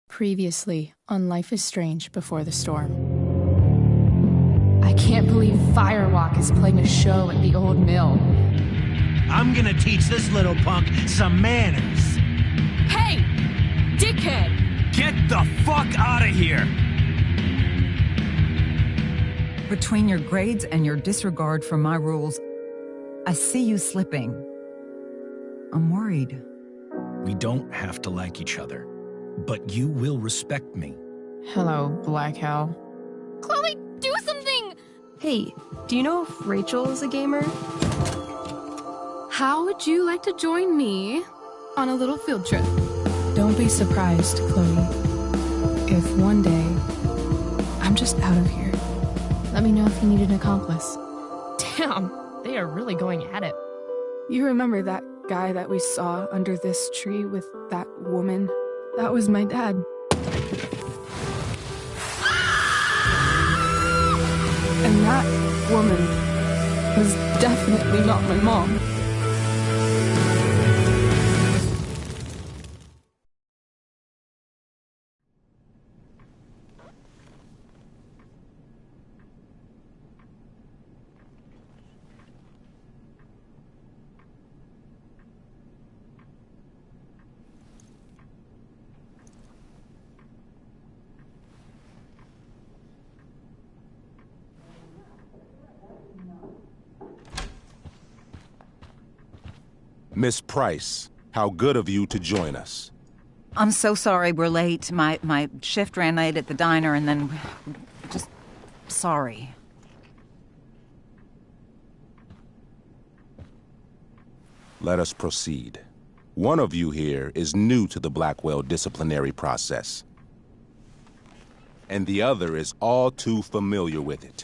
Previously on Life is Strange Before the Storm. I can't believe Firewalk is playing a show at the old mill. I'm gonna teach this little punk some manners. Hey! Dickhead! Get the fuck out of here! Between your grades and your disregard for my rules, I see you slipping. I'm worried. We don't have to like each other, but you will respect me. Hello, Black Hell. Chloe, do something! Hey, do you know if Rachel is a gamer? How would you like to join me on a little field trip? Don't be surprised, Chloe, if one day I'm just out of here. Let me know if you need an accomplice. Damn, they are really going at it. You remember that guy that we saw under this tree with that woman? That was my dad. And that woman was definitely not my mom. Miss Price, how good of you to join us. I'm so sorry we're late. My shift ran late at the diner and then... just... sorry. Let us proceed. One of you here is new to the Blackwell disciplinary process, and the other is all too familiar with it.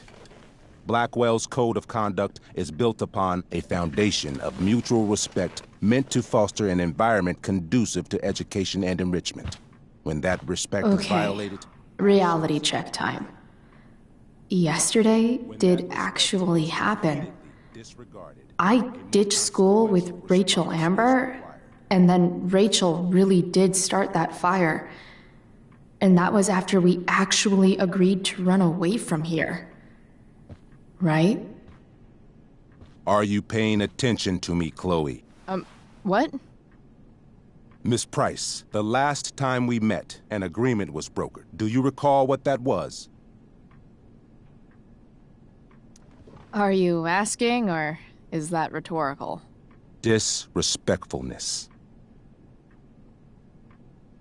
Blackwell's code of conduct is built upon a foundation of mutual respect meant to foster an environment conducive to education and enrichment. When that respect is violated... Reality check time. Yesterday did actually happen. I ditched school with Rachel Amber, and then Rachel really did start that fire. And that was after we actually agreed to run away from here. Right? Are you paying attention to me, Chloe? What? Miss Price, the last time we met, an agreement was brokered. Do you recall what that was? Are you asking, or is that rhetorical? Disrespectfulness.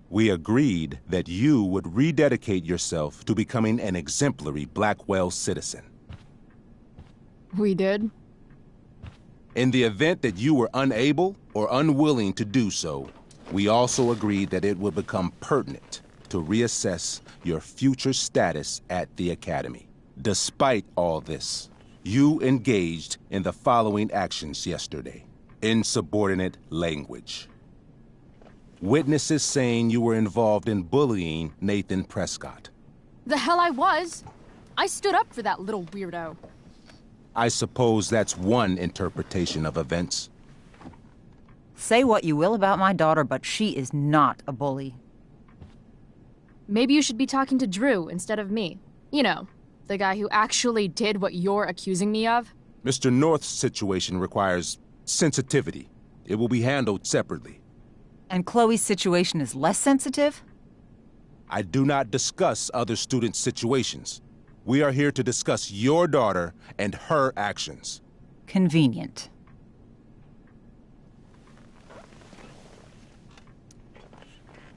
We agreed that you would rededicate yourself to becoming an exemplary Blackwell citizen. We did? In the event that you were unable or unwilling to do so, we also agreed that it would become pertinent to reassess your future status at the Academy. Despite all this, you engaged in the following actions yesterday. Insubordinate language. Witnesses saying you were involved in bullying Nathan Prescott. The hell I was! I stood up for that little weirdo. I suppose that's one interpretation of events. Say what you will about my daughter, but she is not a bully. Maybe you should be talking to Drew instead of me. You know, the guy who actually did what you're accusing me of. Mr. North's situation requires sensitivity. It will be handled separately. And Chloe's situation is less sensitive? I do not discuss other students' situations. We are here to discuss your daughter and her actions. Convenient.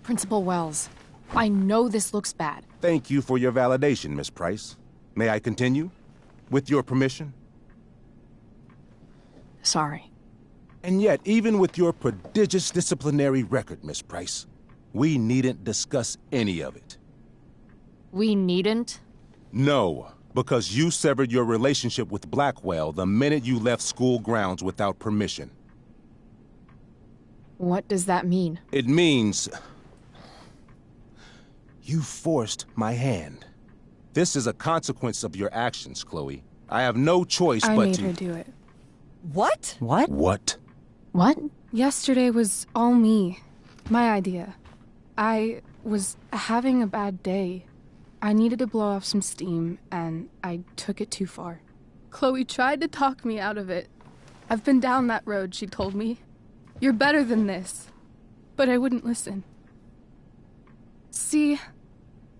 Principal Wells, I know this looks bad. Thank you for your validation, Miss Price. May I continue? With your permission? Sorry. And yet, even with your prodigious disciplinary record, Miss Price, we needn't discuss any of it. We needn't? No, because you severed your relationship with Blackwell the minute you left school grounds without permission. What does that mean? It means... you forced my hand. This is a consequence of your actions, Chloe. I have no choice but to... I made her do it. What? What? What? What? Yesterday was all me. My idea. I was having a bad day. I needed to blow off some steam, and I took it too far. Chloe tried to talk me out of it. I've been down that road, she told me. You're better than this. But I wouldn't listen. See,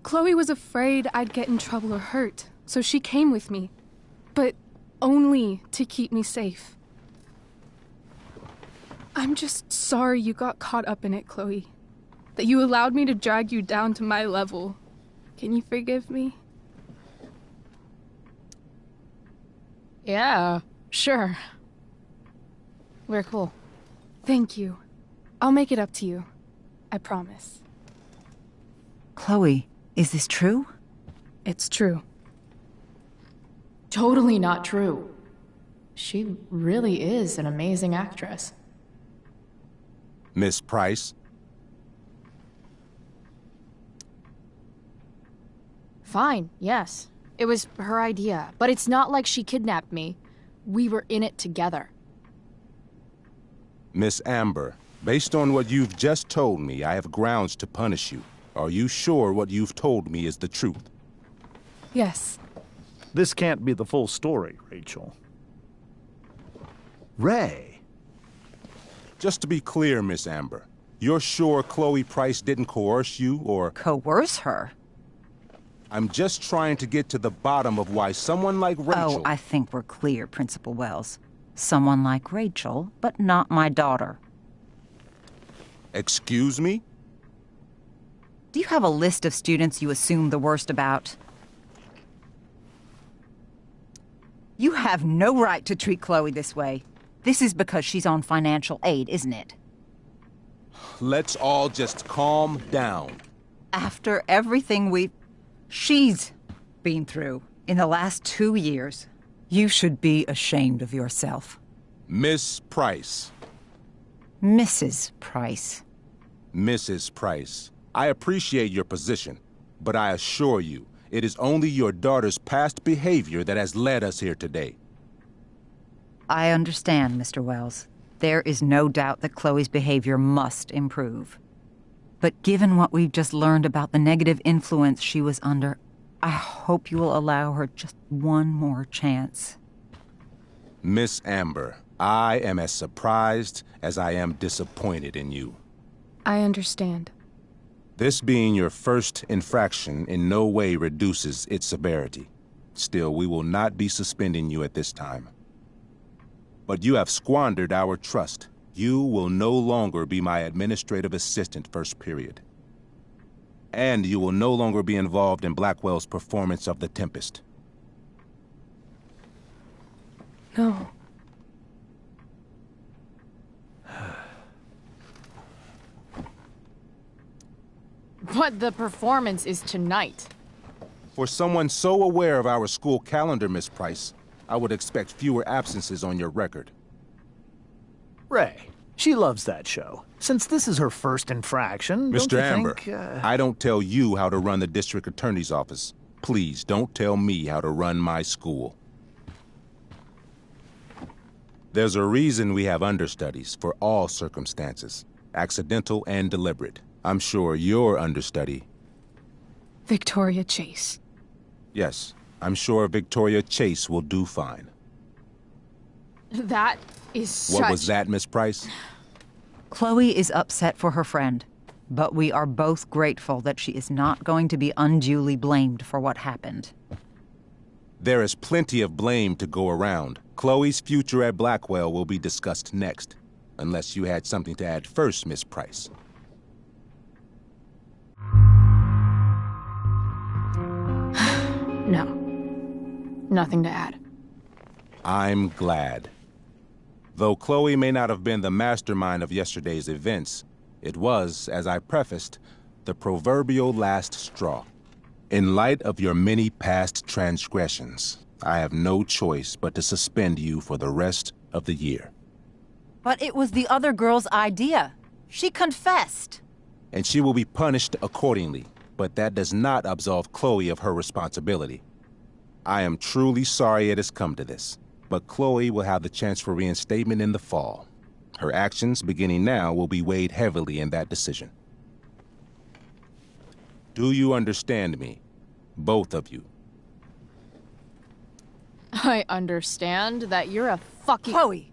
Chloe was afraid I'd get in trouble or hurt, so she came with me. But only to keep me safe. I'm just sorry you got caught up in it, Chloe. That you allowed me to drag you down to my level. Can you forgive me? Yeah, sure. We're cool. Thank you. I'll make it up to you. I promise. Chloe, is this true? It's true. Totally not true. She really is an amazing actress. Miss Price? Fine, yes. It was her idea, but it's not like she kidnapped me. We were in it together. Miss Amber, based on what you've just told me, I have grounds to punish you. Are you sure what you've told me is the truth? Yes. This can't be the full story, Rachel. Ray. Just to be clear, Miss Amber, you're sure Chloe Price didn't coerce you, or... Coerce her? I'm just trying to get to the bottom of why someone like Rachel... Oh, I think we're clear, Principal Wells. Someone like Rachel, but not my daughter. Excuse me? Do you have a list of students you assume the worst about? You have no right to treat Chloe this way. This is because she's on financial aid, isn't it? Let's all just calm down. After everything she's been through in the last 2 years, you should be ashamed of yourself. Miss Price. Mrs. Price. Mrs. Price, I appreciate your position, but I assure you, it is only your daughter's past behavior that has led us here today. I understand, Mr. Wells. There is no doubt that Chloe's behavior must improve. But given what we've just learned about the negative influence she was under, I hope you will allow her just one more chance. Miss Amber, I am as surprised as I am disappointed in you. I understand. This being your first infraction in no way reduces its severity. Still, we will not be suspending you at this time. But you have squandered our trust. You will no longer be my administrative assistant first period. And you will no longer be involved in Blackwell's performance of The Tempest. No. But the performance is tonight. For someone so aware of our school calendar, Miss Price, I would expect fewer absences on your record. Ray, she loves that show. Since this is her first infraction, Mr. don't you Amber, think, I don't tell you how to run the district attorney's office. Please don't tell me how to run my school. There's a reason we have understudies for all circumstances, accidental and deliberate. I'm sure your understudy... Victoria Chase. Yes, I'm sure Victoria Chase will do fine. That is such... What was that, Miss Price? Chloe is upset for her friend, but we are both grateful that she is not going to be unduly blamed for what happened. There is plenty of blame to go around. Chloe's future at Blackwell will be discussed next, unless you had something to add first, Miss Price. No. Nothing to add. I'm glad. Though Chloe may not have been the mastermind of yesterday's events, it was, as I prefaced, the proverbial last straw. In light of your many past transgressions, I have no choice but to suspend you for the rest of the year. But it was the other girl's idea. She confessed. And she will be punished accordingly, but that does not absolve Chloe of her responsibility. I am truly sorry it has come to this, but Chloe will have the chance for reinstatement in the fall. Her actions, beginning now, will be weighed heavily in that decision. Do you understand me? Both of you. I understand that you're a fucking— Chloe!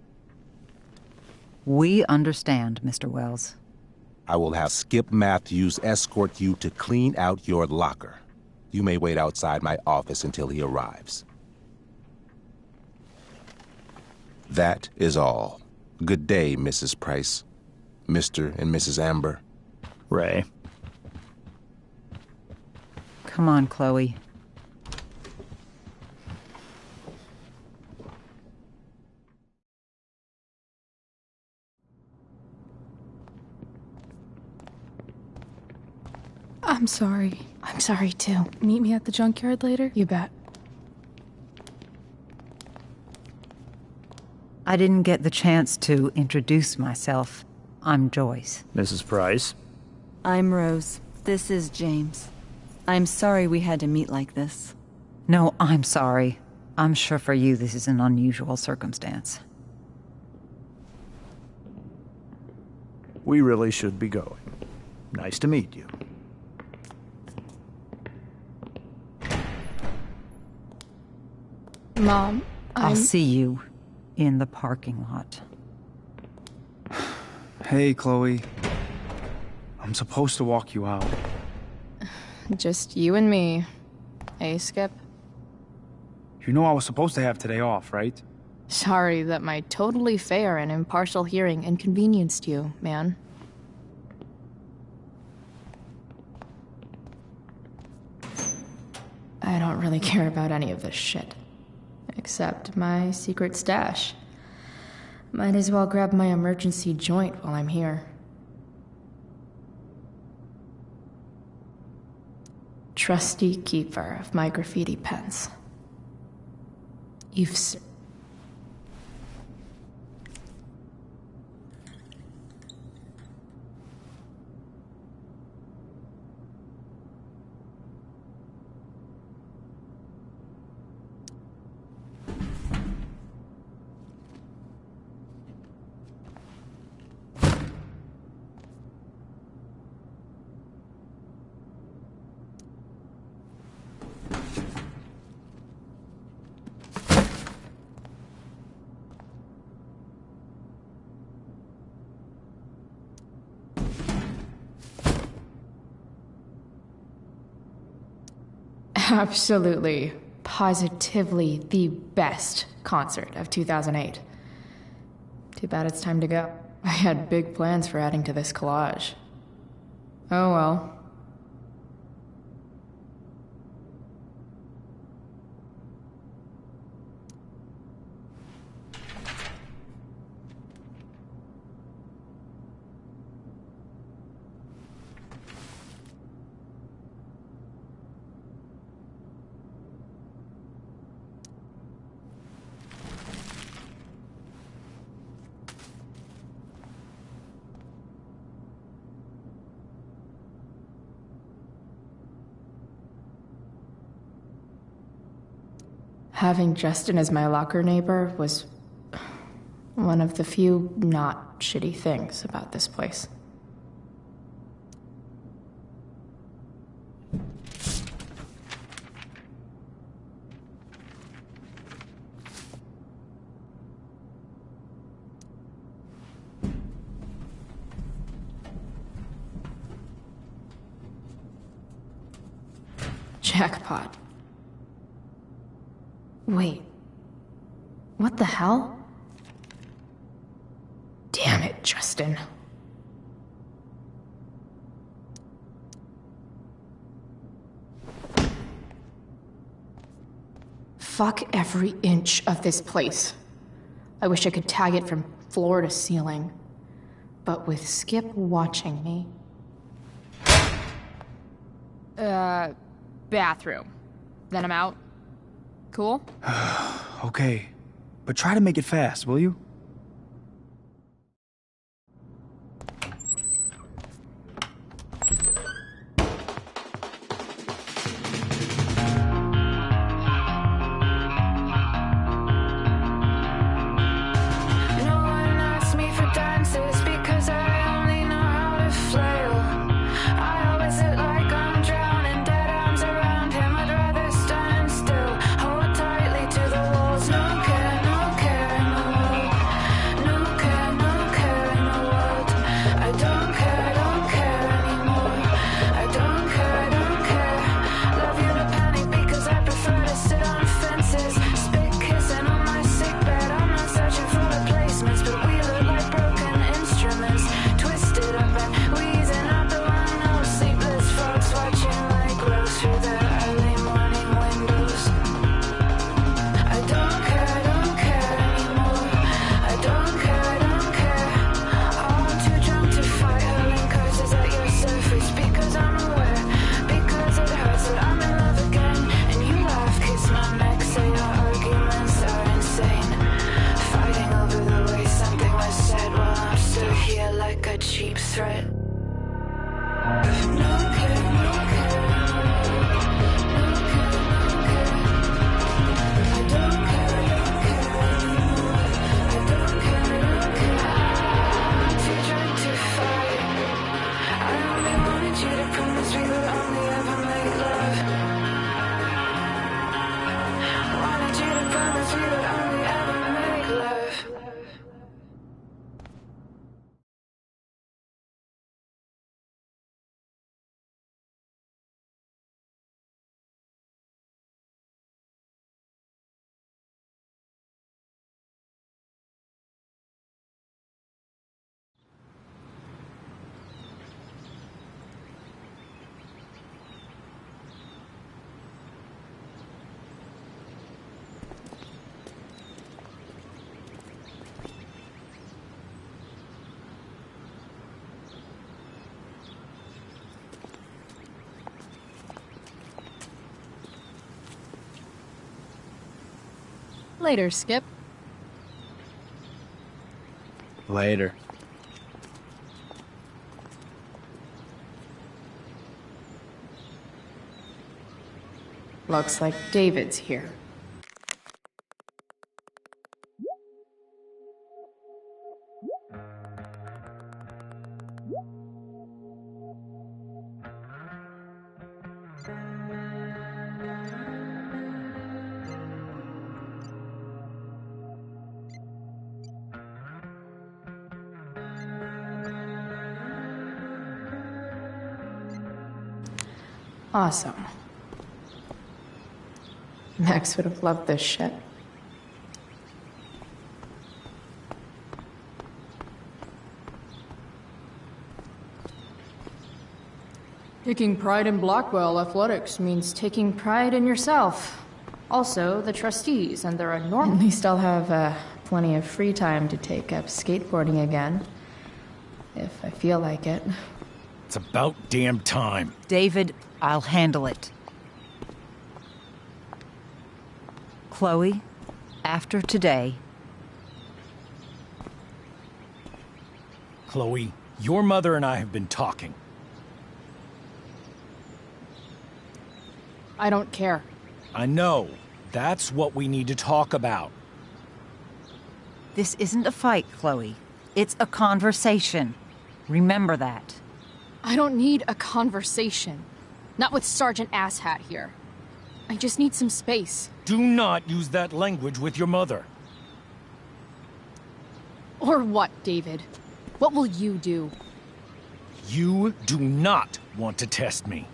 We understand, Mr. Wells. I will have Skip Matthews escort you to clean out your locker. You may wait outside my office until he arrives. That is all. Good day, Mrs. Price. Mr. and Mrs. Amber. Ray. Come on, Chloe. I'm sorry. I'm sorry too. Meet me at the junkyard later? You bet. I didn't get the chance to introduce myself. I'm Joyce. Mrs. Price. I'm Rose. This is James. I'm sorry we had to meet like this. No, I'm sorry. I'm sure for you this is an unusual circumstance. We really should be going. Nice to meet you. Mom, I'll see you in the parking lot. Hey, Chloe. I'm supposed to walk you out. Just you and me. Hey, Skip. You know I was supposed to have today off, right? Sorry that my totally fair and impartial hearing inconvenienced you, man. I don't really care about any of this shit. Except my secret stash. Might as well grab my emergency joint while I'm here. Trusty keeper of my graffiti pens. You've absolutely, positively the best concert of 2008. Too bad it's time to go. I had big plans for adding to this collage. Oh well. Having Justin as my locker neighbor was one of the few not shitty things about this place. Jackpot. Wait. What the hell? Damn it, Justin. Fuck every inch of this place. I wish I could tag it from floor to ceiling. But with Skip watching me... bathroom. Then I'm out. Cool? Okay, but try to make it fast, will you? Because I only know how to flail. I always look like I'm drowning. Later, Skip. Later. Looks like David's here. Awesome. Max would have loved this shit. Taking pride in Blackwell athletics means taking pride in yourself. Also, the trustees and their enormous... At least I'll have plenty of free time to take up skateboarding again. If I feel like it. It's about damn time. David, I'll handle it. Chloe, after today... Chloe, your mother and I have been talking. I don't care. I know. That's what we need to talk about. This isn't a fight, Chloe. It's a conversation. Remember that. I don't need a conversation. Not with Sergeant Asshat here. I just need some space. Do not use that language with your mother. Or what, David? What will you do? You do not want to test me.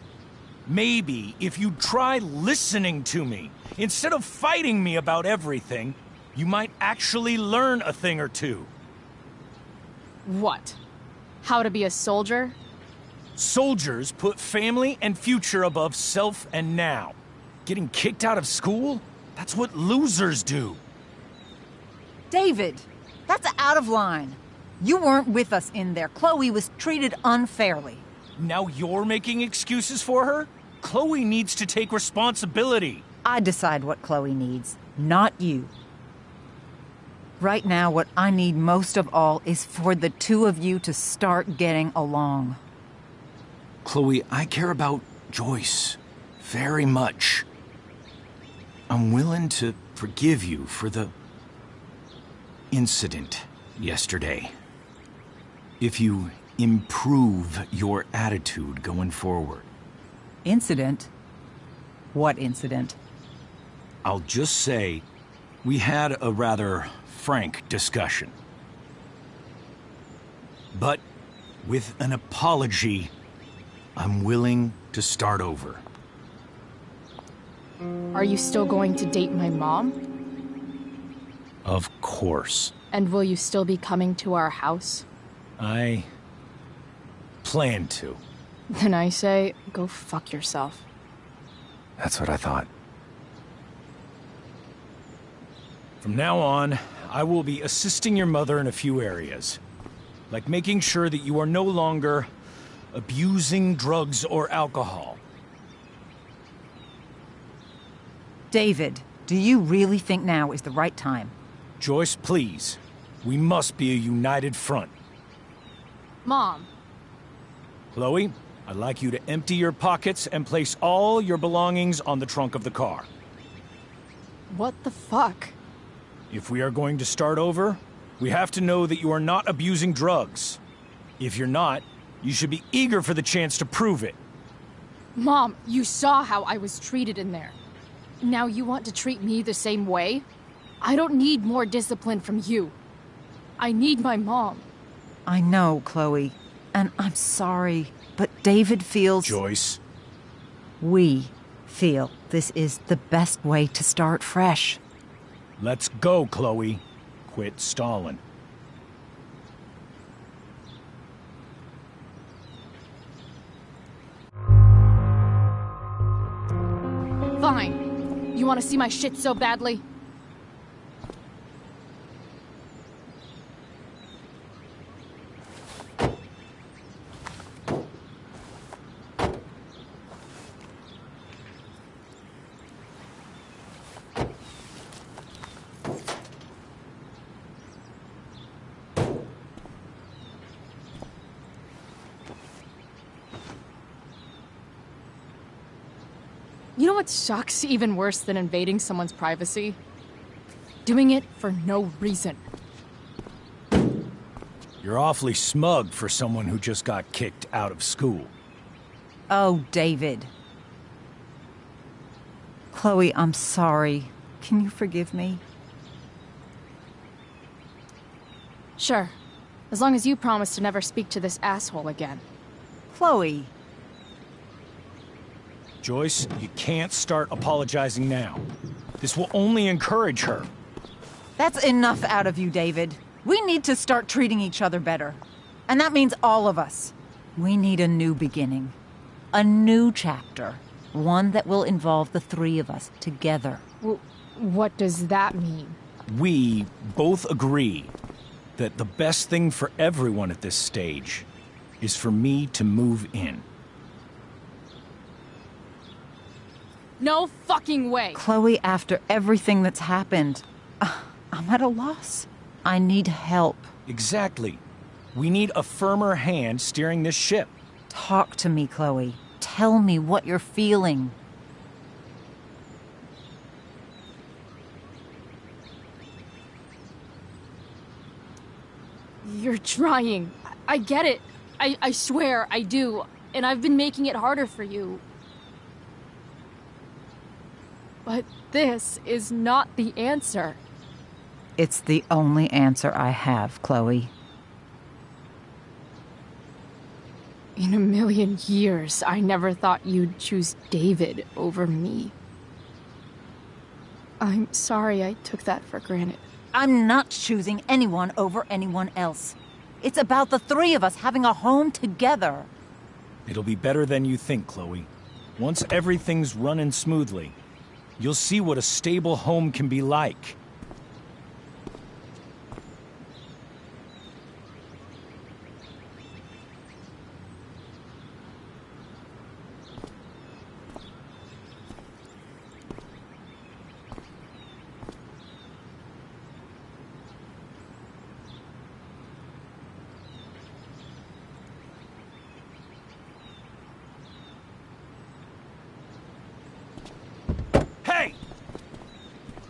Maybe if you try listening to me, instead of fighting me about everything, you might actually learn a thing or two. What? How to be a soldier? Soldiers put family and future above self and now. Getting kicked out of school? That's what losers do. David, that's out of line. You weren't with us in there. Chloe was treated unfairly. Now you're making excuses for her? Chloe needs to take responsibility. I decide what Chloe needs, not you. Right now, what I need most of all is for the two of you to start getting along. Chloe, I care about Joyce very much. I'm willing to forgive you for the incident yesterday. If you improve your attitude going forward. Incident? What incident? I'll just say, we had a rather frank discussion. But with an apology, I'm willing to start over. Are you still going to date my mom? Of course. And will you still be coming to our house? I plan to. Then I say, go fuck yourself. That's what I thought. From now on, I will be assisting your mother in a few areas. Like making sure that you are no longer abusing drugs or alcohol. David, do you really think now is the right time? Joyce, please. We must be a united front. Mom. Chloe, I'd like you to empty your pockets and place all your belongings on the trunk of the car. What the fuck? If we are going to start over, we have to know that you are not abusing drugs. If you're not, you should be eager for the chance to prove it. Mom, you saw how I was treated in there. Now you want to treat me the same way? I don't need more discipline from you. I need my mom. I know, Chloe, and I'm sorry, but David feels... Joyce. We feel this is the best way to start fresh. Let's go, Chloe. Quit stalling. Fine. You want to see my shit so badly? what sucks even worse than invading someone's privacy? Doing it for no reason. You're awfully smug for someone who just got kicked out of school. Oh, David. Chloe, I'm sorry. Can you forgive me? Sure. As long as you promise to never speak to this asshole again. Chloe. Joyce, you can't start apologizing now. This will only encourage her. That's enough out of you, David. We need to start treating each other better. And that means all of us. We need a new beginning. A new chapter. One that will involve the three of us together. What does that mean? We both agree that the best thing for everyone at this stage is for me to move in. No fucking way! Chloe, after everything that's happened, I'm at a loss. I need help. Exactly. We need a firmer hand steering this ship. Talk to me, Chloe. Tell me what you're feeling. You're trying. I get it. I swear, I do. And I've been making it harder for you. But this is not the answer. It's the only answer I have, Chloe. In a million years, I never thought you'd choose David over me. I'm sorry I took that for granted. I'm not choosing anyone over anyone else. It's about the three of us having a home together. It'll be better than you think, Chloe. Once everything's running smoothly, you'll see what a stable home can be like.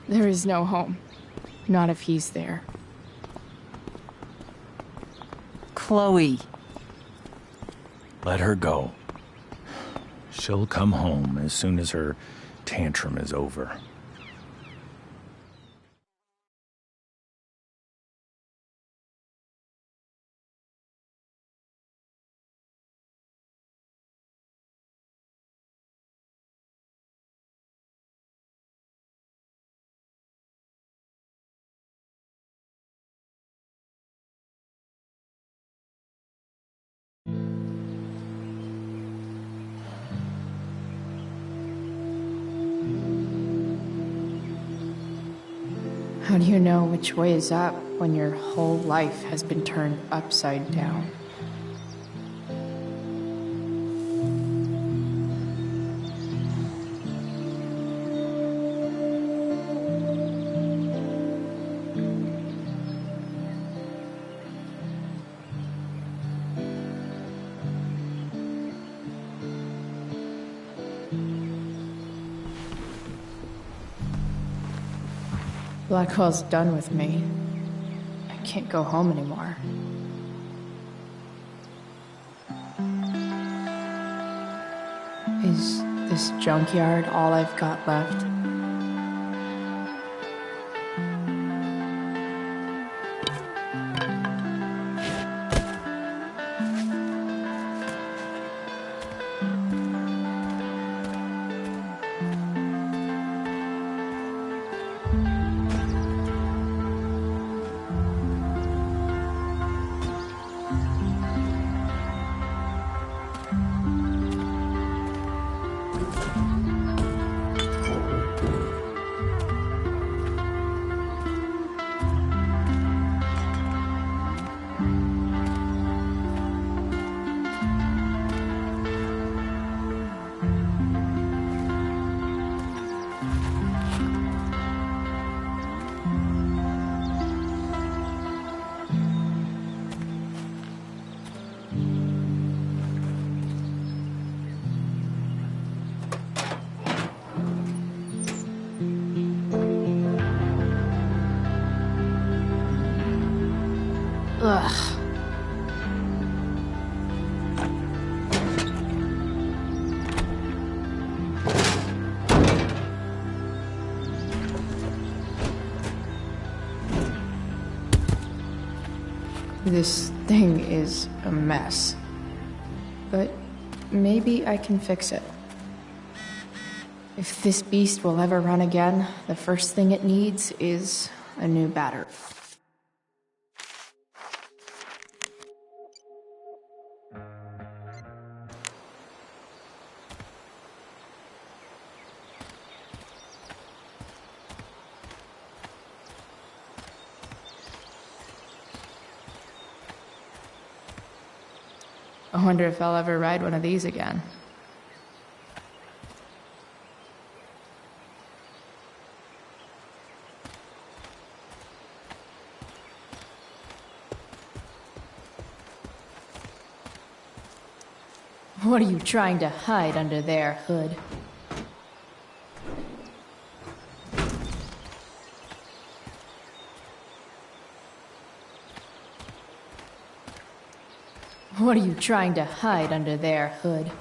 There is no home. Not if he's there. Chloe. Let her go. She'll come home as soon as her tantrum is over. How do you know which way is up when your whole life has been turned upside down? Blackwell's done with me. I can't go home anymore. Is this junkyard all I've got left? This thing is a mess. But maybe I can fix it. If this beast will ever run again, the first thing it needs is a new battery. I wonder if I'll ever ride one of these again. What are you trying to hide under there, Hood? What are you trying to hide under there, Hood?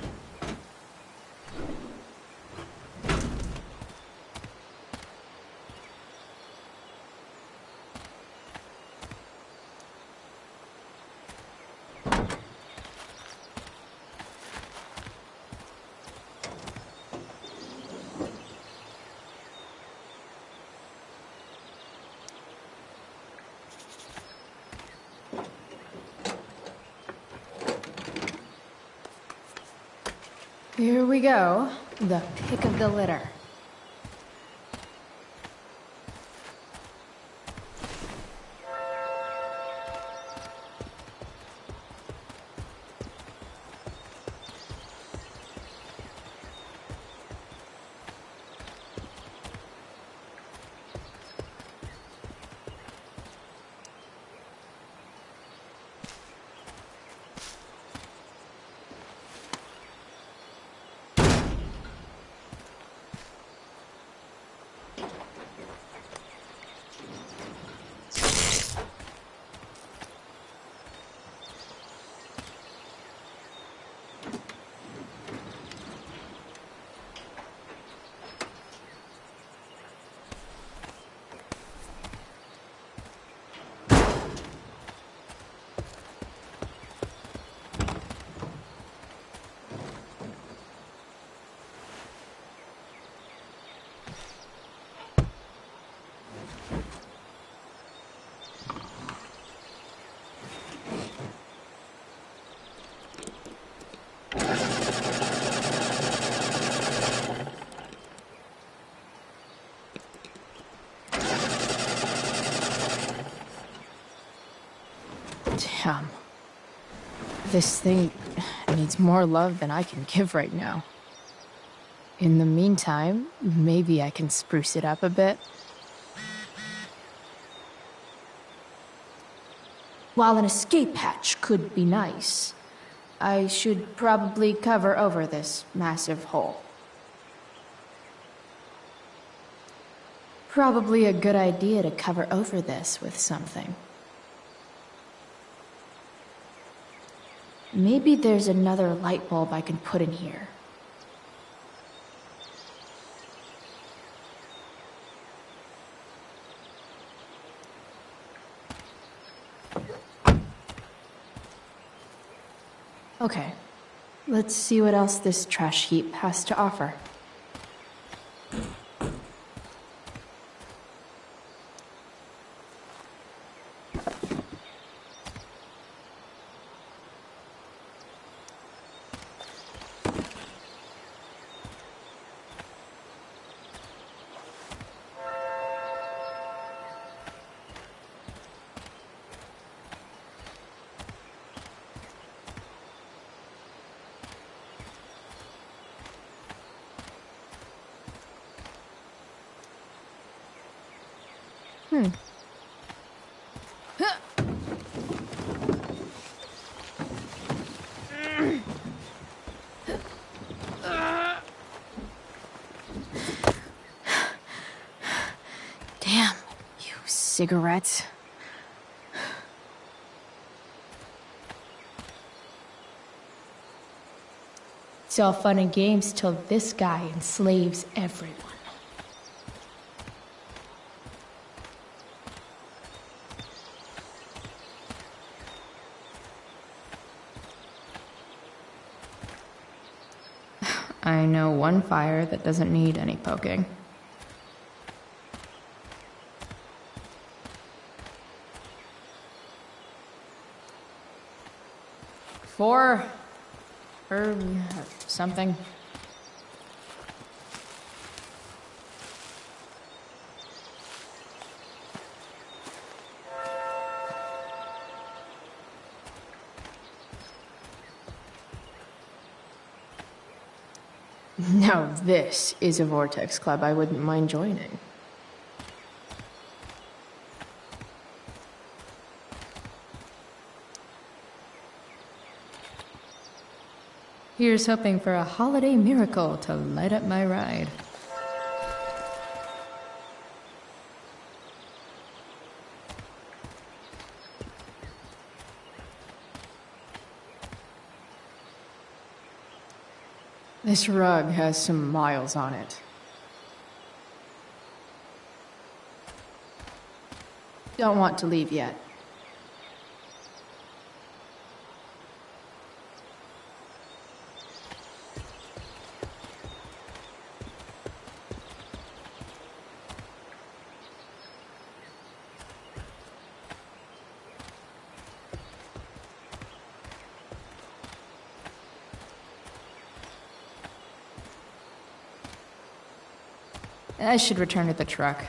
Here we go. The pick of the litter. Damn. This thing needs more love than I can give right now. In the meantime, maybe I can spruce it up a bit. While an escape hatch could be nice, I should probably cover over this massive hole. Probably a good idea to cover over this with something. Maybe there's another light bulb I can put in here. Okay, let's see what else this trash heap has to offer. Damn, you cigarettes. It's all fun and games till this guy enslaves everyone. I know one fire that doesn't need any poking. Four, or something. Now this is a Vortex Club I wouldn't mind joining. Here's hoping for a holiday miracle to light up my ride. This rug has some miles on it. Don't want to leave yet. I should return to the truck.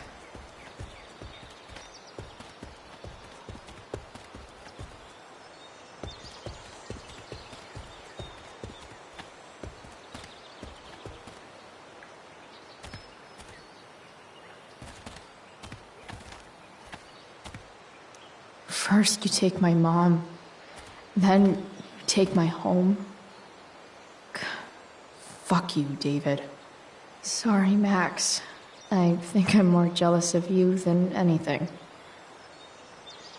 First you take my mom, then you take my home. Fuck you, David. Sorry, Max. I think I'm more jealous of you than anything.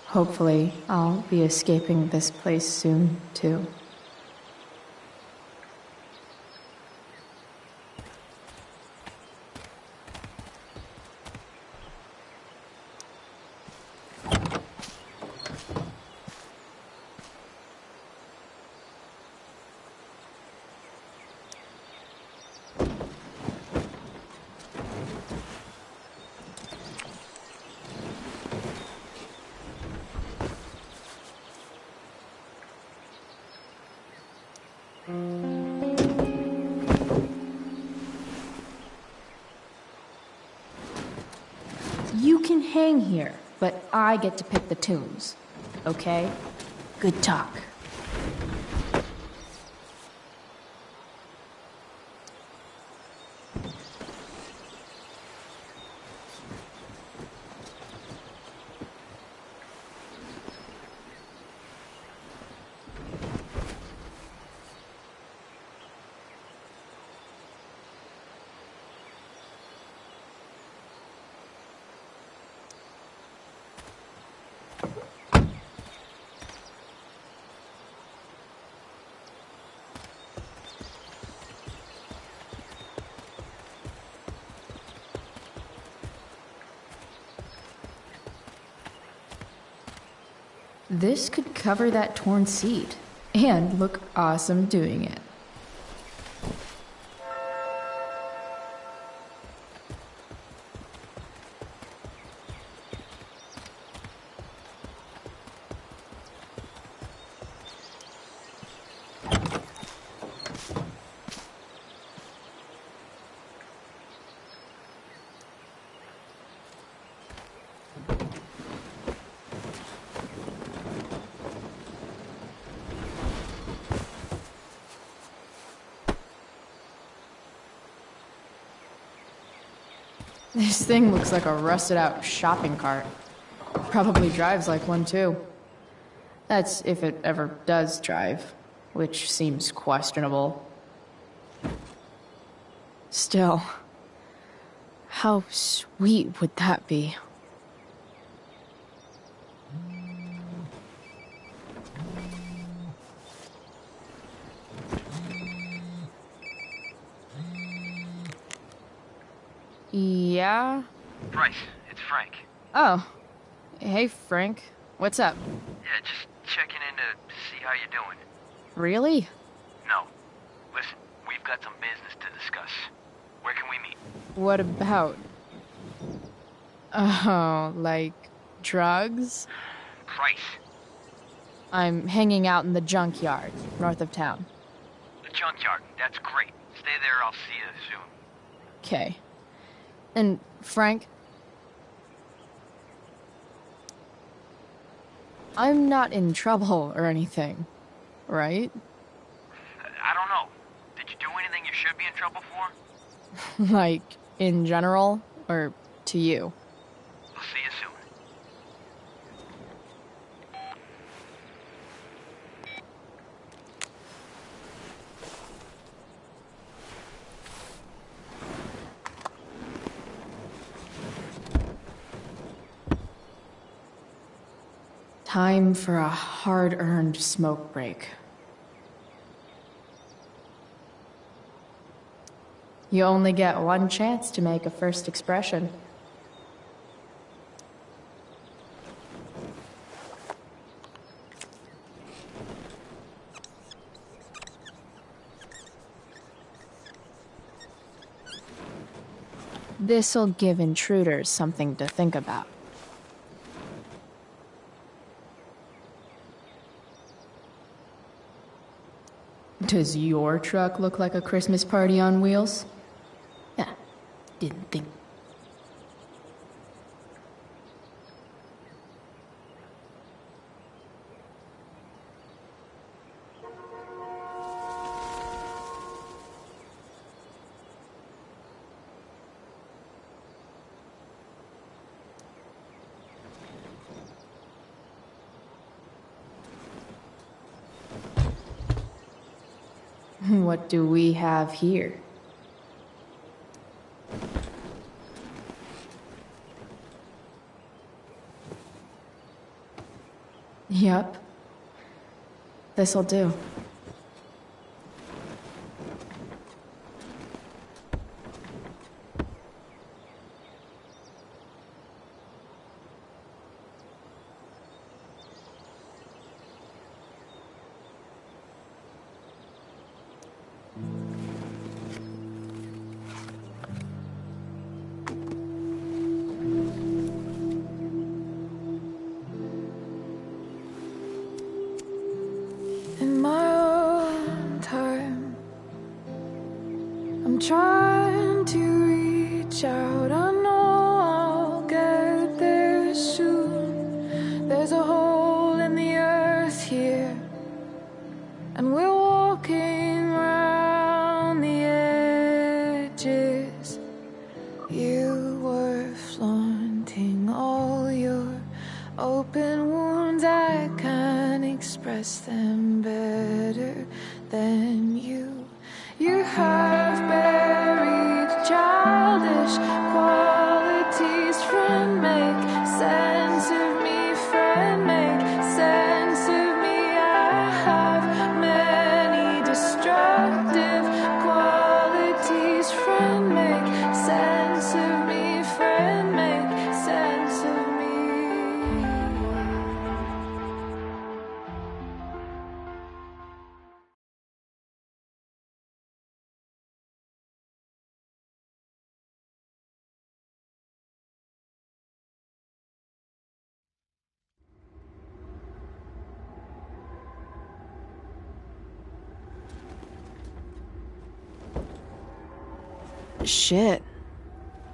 Hopefully, I'll be escaping this place soon, too. You can hang here, but I get to pick the tunes. Okay? Good talk. This could cover that torn seat, and look awesome doing it. This thing looks like a rusted out shopping cart. Probably drives like one too. That's if it ever does drive, which seems questionable. Still, how sweet would that be? Yeah? Bryce, it's Frank. Oh. Hey, Frank. What's up? Yeah, just checking in to see how you're doing. Really? No. Listen, we've got some business to discuss. Where can we meet? What about? Oh, like drugs? Price. I'm hanging out in the junkyard, north of town. The junkyard. That's great. Stay there, I'll see you soon. Okay. And Frank? I'm not in trouble or anything, right? I don't know. Did you do anything you should be in trouble for? Like, in general, or to you? I'll see you soon. Time for a hard-earned smoke break. You only get one chance to make a first expression. This'll give intruders something to think about. Does your truck look like a Christmas party on wheels? Yeah, didn't think. What do we have here? Yep. This'll do. In my own time, I'm trying to reach out. I know I'll get there soon. There's a hole in the earth here, and we're walking around the edges. You were flaunting all your open wounds. I can't express them better than you. You have buried childish qualities. Friend, make sense of me. Friend, make sense of me. I have many destructive qualities. Friend, make sense of me. Friend, make sense of me. Shit.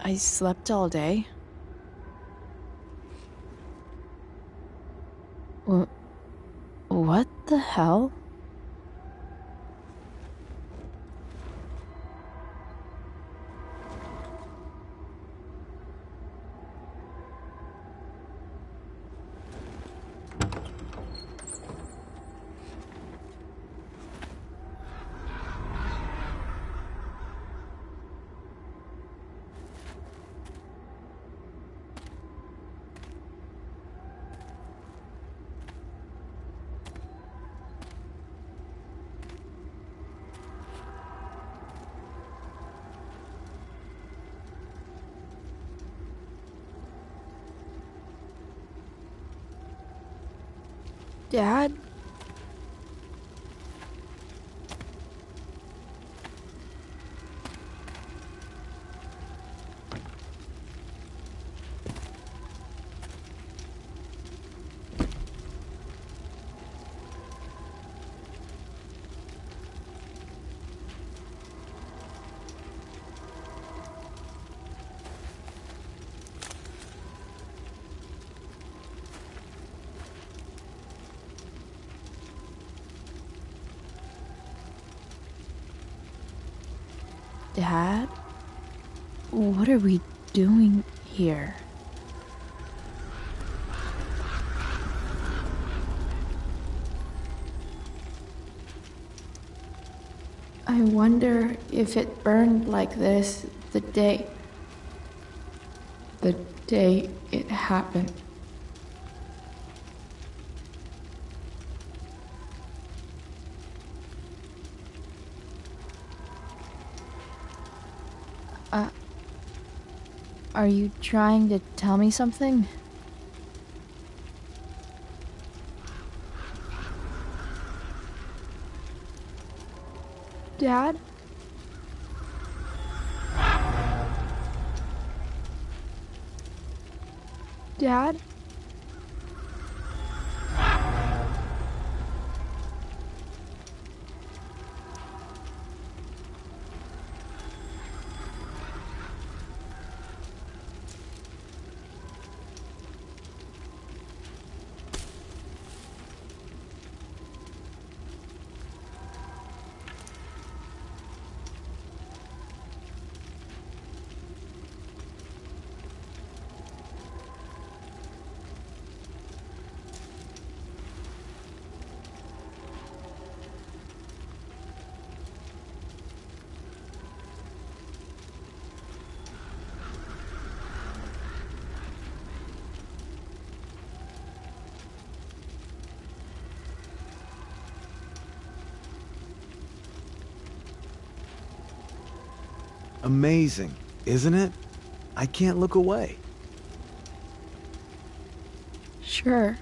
I slept all day. What the hell? Dad? Dad? What are we doing here? I wonder if it burned like this the day it happened. Are you trying to tell me something? Dad? Dad? Amazing, isn't it? I can't look away. Sure.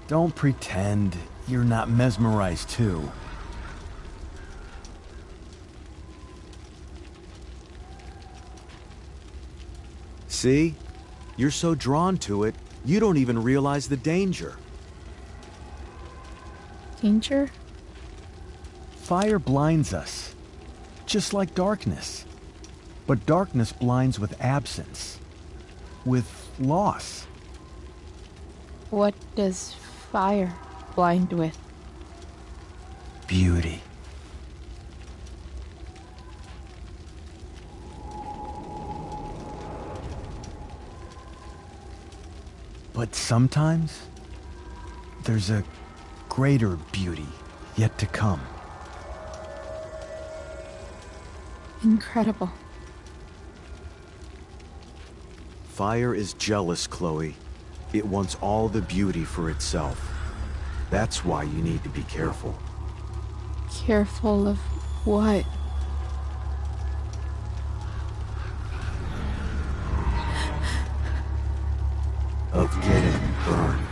Don't pretend you're not mesmerized too. See? You're so drawn to it, you don't even realize the danger. Danger? Fire blinds us, just like darkness. But darkness blinds with absence, with loss. What does fire blind with? Beauty. But sometimes, there's a greater beauty yet to come. Incredible. Fire is jealous, Chloe. It wants all the beauty for itself. That's why you need to be careful. Careful of what? Of getting burned.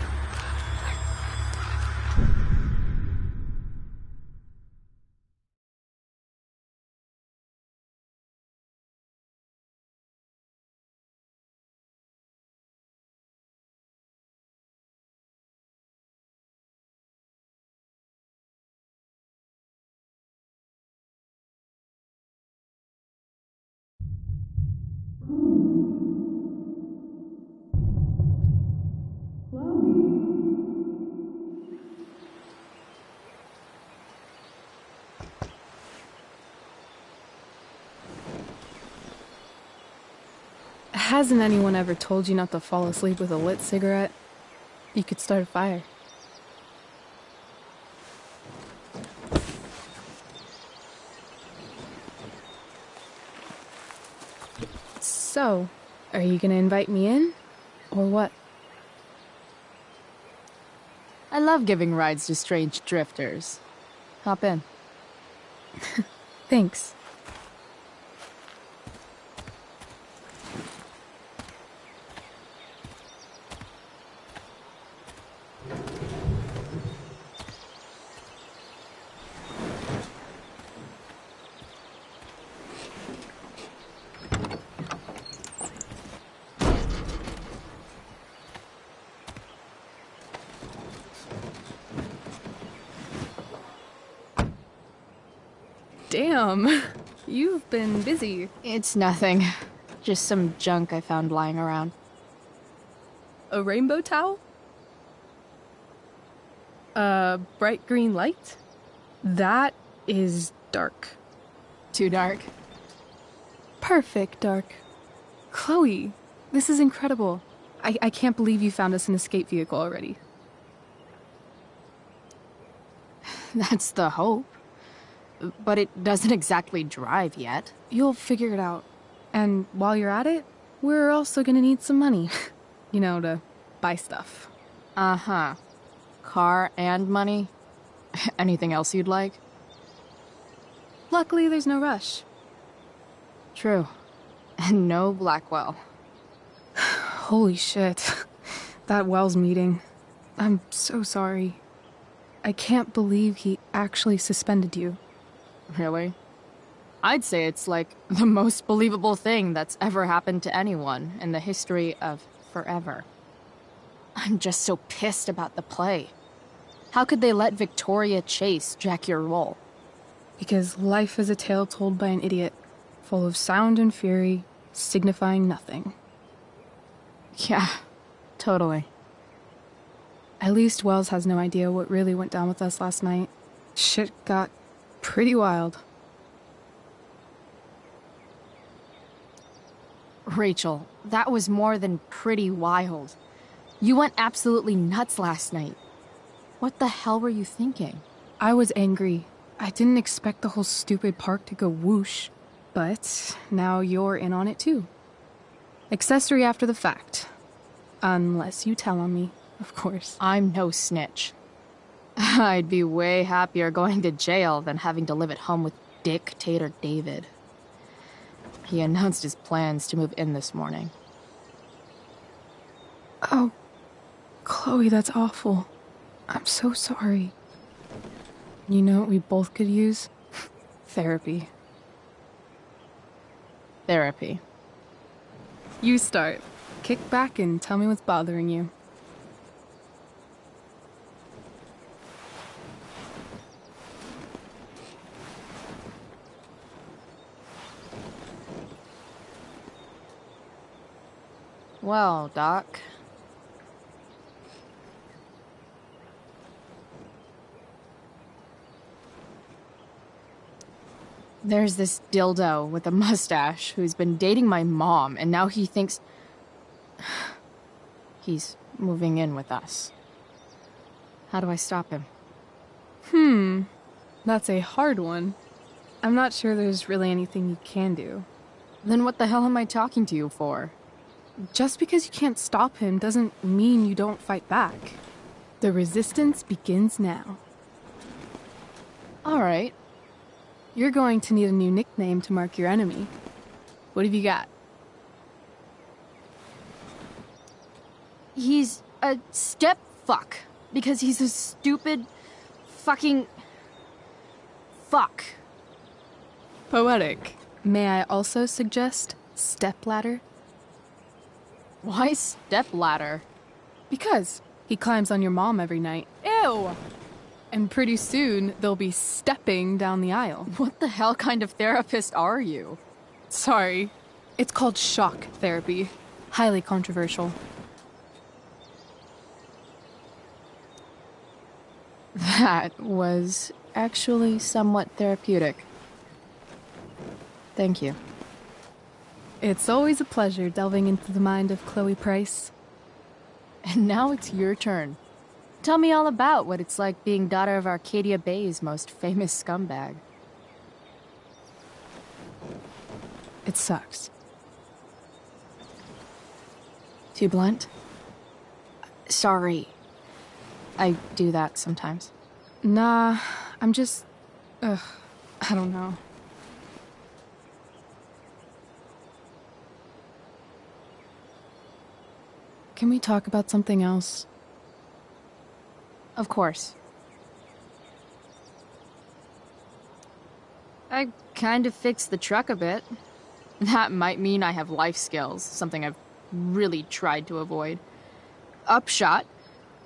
Hasn't anyone ever told you not to fall asleep with a lit cigarette? You could start a fire. So, are you gonna invite me in? Or what? I love giving rides to strange drifters. Hop in. Thanks. Damn, you've been busy. It's nothing. Just some junk I found lying around. A rainbow towel? A bright green light? That is dark. Too dark? Perfect dark. Chloe, this is incredible. I can't believe you found us an escape vehicle already. That's the hope. But it doesn't exactly drive yet. You'll figure it out. And while you're at it, we're also gonna need some money. You know, to buy stuff. Uh-huh. Car and money? Anything else you'd like? Luckily, there's no rush. True. And no Blackwell. Holy shit. That Wells meeting. I'm so sorry. I can't believe he actually suspended you. Really? I'd say it's like the most believable thing that's ever happened to anyone in the history of forever. I'm just so pissed about the play. How could they let Victoria Chase jack your role? Because life is a tale told by an idiot, full of sound and fury, signifying nothing. Yeah, totally. At least Wells has no idea what really went down with us last night. Shit got pretty wild. Rachel, that was more than pretty wild. You went absolutely nuts last night. What the hell were you thinking? I was angry. I didn't expect the whole stupid park to go whoosh. But now you're in on it too. Accessory after the fact. Unless you tell on me, of course. I'm no snitch. I'd be way happier going to jail than having to live at home with Dictator David. He announced his plans to move in this morning. Oh, Chloe, that's awful. I'm so sorry. You know what we both could use? Therapy. Therapy. You start. Kick back and tell me what's bothering you. Well, Doc. There's this dildo with a mustache who's been dating my mom, and now he thinks he's moving in with us. How do I stop him? That's a hard one. I'm not sure there's really anything you can do. Then what the hell am I talking to you for? Just because you can't stop him doesn't mean you don't fight back. The resistance begins now. All right. You're going to need a new nickname to mark your enemy. What have you got? He's a step fuck because he's a stupid fucking fuck. Poetic. May I also suggest stepladder? Why stepladder? Because he climbs on your mom every night. Ew! And pretty soon, they'll be stepping down the aisle. What the hell kind of therapist are you? Sorry. It's called shock therapy. Highly controversial. That was actually somewhat therapeutic. Thank you. It's always a pleasure delving into the mind of Chloe Price. And now it's your turn. Tell me all about what it's like being daughter of Arcadia Bay's most famous scumbag. It sucks. Too blunt? Sorry. I do that sometimes. Nah, I'm just... I don't know. Can we talk about something else? Of course. I kind of fixed the truck a bit. That might mean I have life skills, something I've really tried to avoid. Upshot,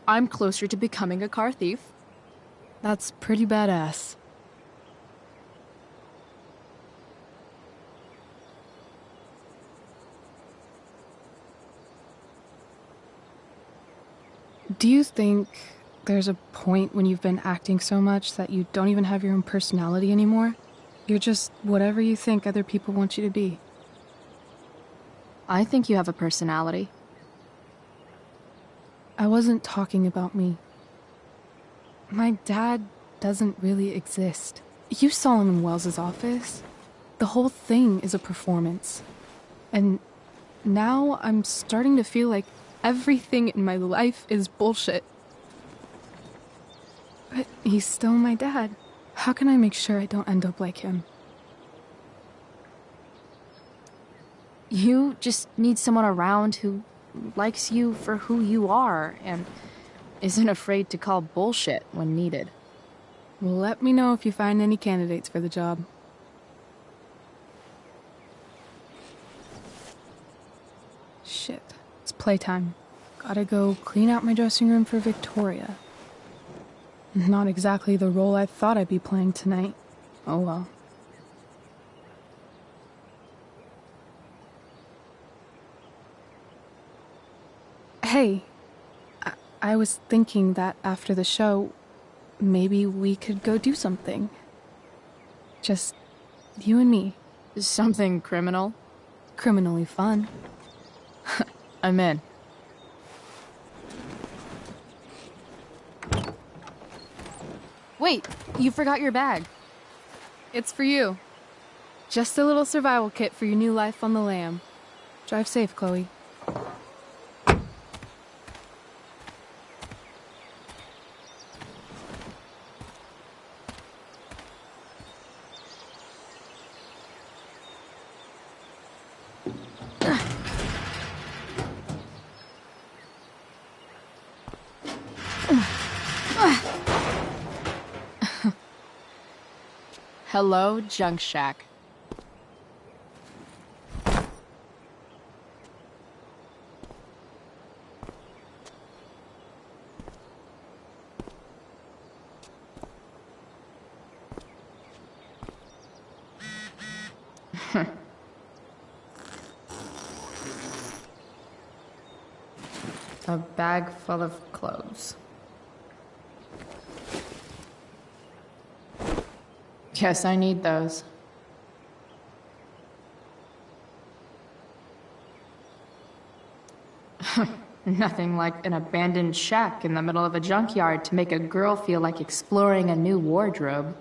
I'm closer to becoming a car thief. That's pretty badass. Do you think there's a point when you've been acting so much that you don't even have your own personality anymore? You're just whatever you think other people want you to be. I think you have a personality. I wasn't talking about me. My dad doesn't really exist. You saw him in Wells's office. The whole thing is a performance. And now I'm starting to feel like everything in my life is bullshit. But he's still my dad. How can I make sure I don't end up like him? You just need someone around who likes you for who you are and isn't afraid to call bullshit when needed. Well, let me know if you find any candidates for the job. Shit, it's playtime. Gotta go clean out my dressing room for Victoria. Not exactly the role I thought I'd be playing tonight. Oh well. Hey, I was thinking that after the show, maybe we could go do something. Just you and me. Something criminal? Criminally fun. I'm in. Wait, you forgot your bag. It's for you. Just a little survival kit for your new life on the lam. Drive safe, Chloe. Hello, Junk Shack. A bag full of clothes. Yes, I need those. Nothing like an abandoned shack in the middle of a junkyard to make a girl feel like exploring a new wardrobe.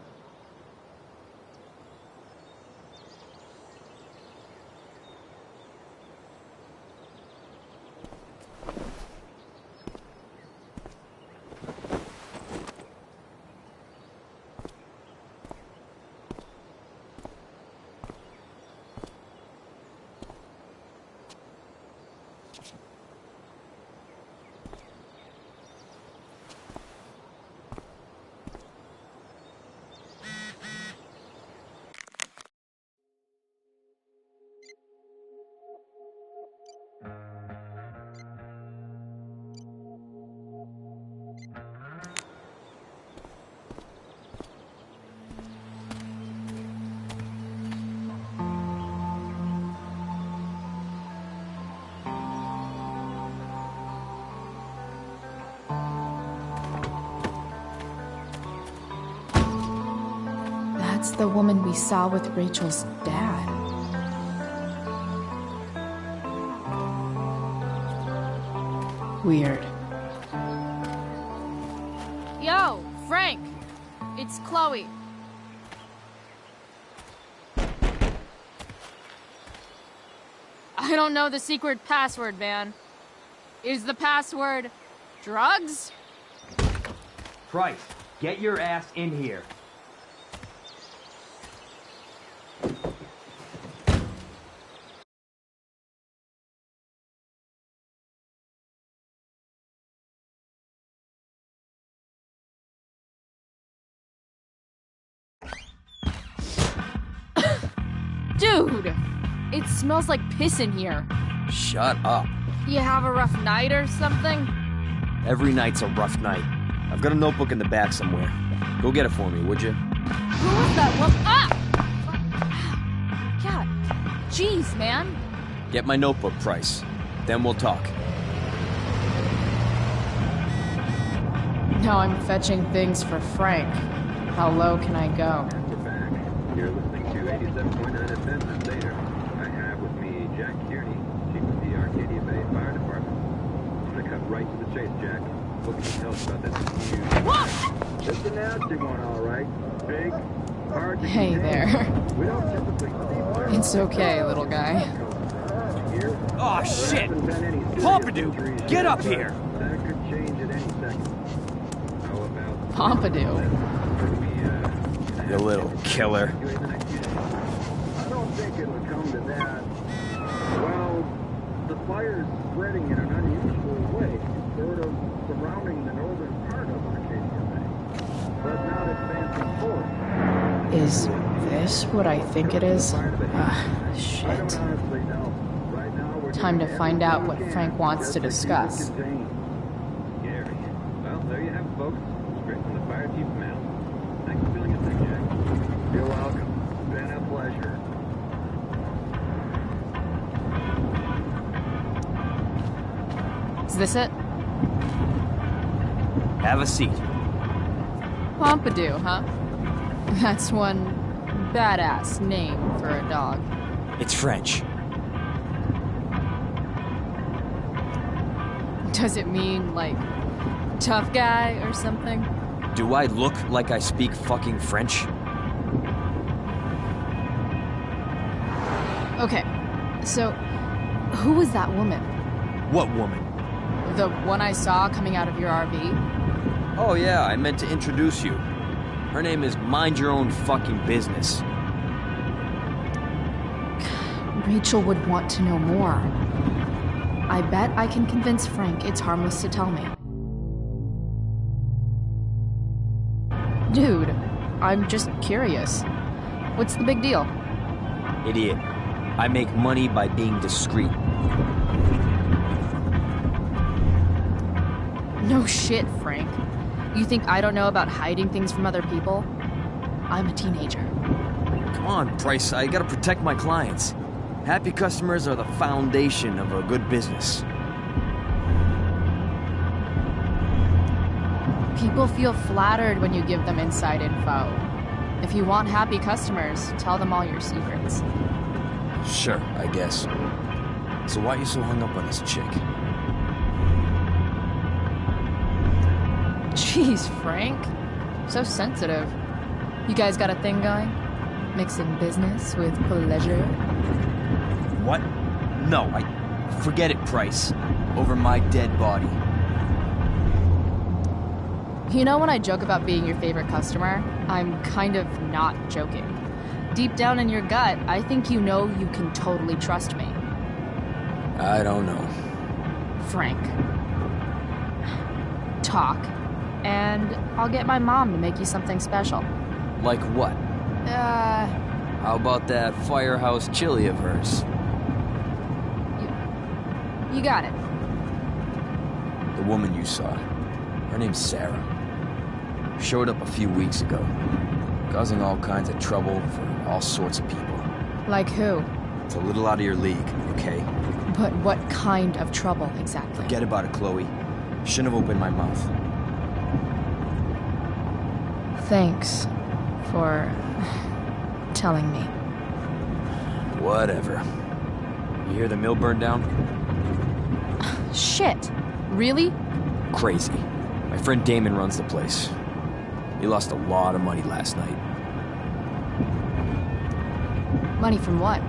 That's the woman we saw with Rachel's dad. Weird. Yo, Frank! It's Chloe. I don't know the secret password, man. Is the password drugs? Price, get your ass in here. Dude! It smells like piss in here. Shut up. You have a rough night or something? Every night's a rough night. I've got a notebook in the back somewhere. Go get it for me, would you? Who was that one? Ah! God. Jeez, man. Get my notebook, Price. Then we'll talk. Now I'm fetching things for Frank. How low can I go? You're listening 87.9 FM this later. I have with me Jack Kearney, chief of the Arcadia Bay Fire Department. I'm gonna cut right to the chase, Jack. What can you tell us about this huge... It's a nasty one, all right. Big, hard to Hey contain. there. We don't typically see fire. It's okay, little guy. Oh, shit! Pompidou, get up here! That could change at any second. How about... Pompidou. You little killer. I don't think it'll come to that. Well, the fire's spreading in an unusual way, sort of surrounding the northern part of Arcadia Bay, but not advancing forward. Is this what I think it is? Shit. Time to find out what Frank wants to discuss. Gary. Well, there you have it, folks. Straight from the fire chief's mouth. Thanks for filling us in, Jack. You're welcome. Been a pleasure. Is this it? Have a seat. Pompidou, huh? That's one badass name for a dog. It's French. Does it mean, like, tough guy or something? Do I look like I speak fucking French? Okay, so who was that woman? What woman? The one I saw coming out of your RV? Oh yeah, I meant to introduce you. Her name is Mind Your Own Fucking Business. Rachel would want to know more. I bet I can convince Frank it's harmless to tell me. Dude, I'm just curious. What's the big deal? Idiot. I make money by being discreet. No shit, Frank. You think I don't know about hiding things from other people? I'm a teenager. Come on, Price, I gotta protect my clients. Happy customers are the foundation of a good business. People feel flattered when you give them inside info. If you want happy customers, tell them all your secrets. Sure, I guess. So why are you so hung up on this chick? Jeez, Frank. So sensitive. You guys got a thing going? Mixing business with pleasure? What? No, forget it, Price. Over my dead body. You know when I joke about being your favorite customer, I'm kind of not joking. Deep down in your gut, I think you know you can totally trust me. I don't know. Frank. Talk, and I'll get my mom to make you something special. Like what? How about that firehouse chili of hers? You got it. The woman you saw. Her name's Sarah. Showed up a few weeks ago, causing all kinds of trouble for all sorts of people. Like who? It's a little out of your league, okay? But what kind of trouble exactly? Forget about it, Chloe. Shouldn't have opened my mouth. Thanks for telling me. Whatever. You hear the mill burned down? Shit. Really? Crazy. My friend Damon runs the place. He lost a lot of money last night. Money from what?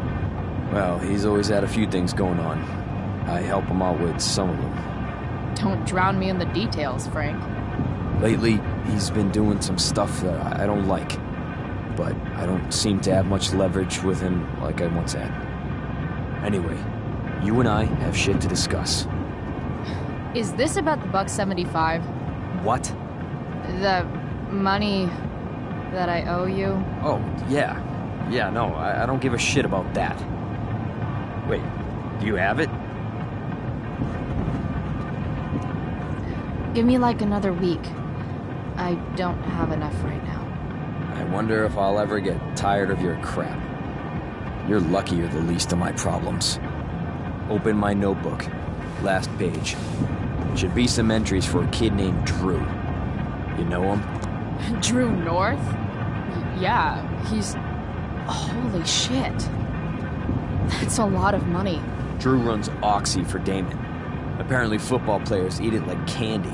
Well, he's always had a few things going on. I help him out with some of them. Don't drown me in the details, Frank. Lately, he's been doing some stuff that I don't like. But I don't seem to have much leverage with him like I once had. Anyway, you and I have shit to discuss. Is this about the $1.75? What? The money that I owe you? Oh, yeah. Yeah, no, I don't give a shit about that. Wait, do you have it? Give me like another week. I don't have enough right now. I wonder if I'll ever get tired of your crap. You're lucky you're the least of my problems. Open my notebook. Last page. Should be some entries for a kid named Drew. You know him? Drew North? Yeah, he's... Holy shit. That's a lot of money. Drew runs Oxy for Damon. Apparently football players eat it like candy.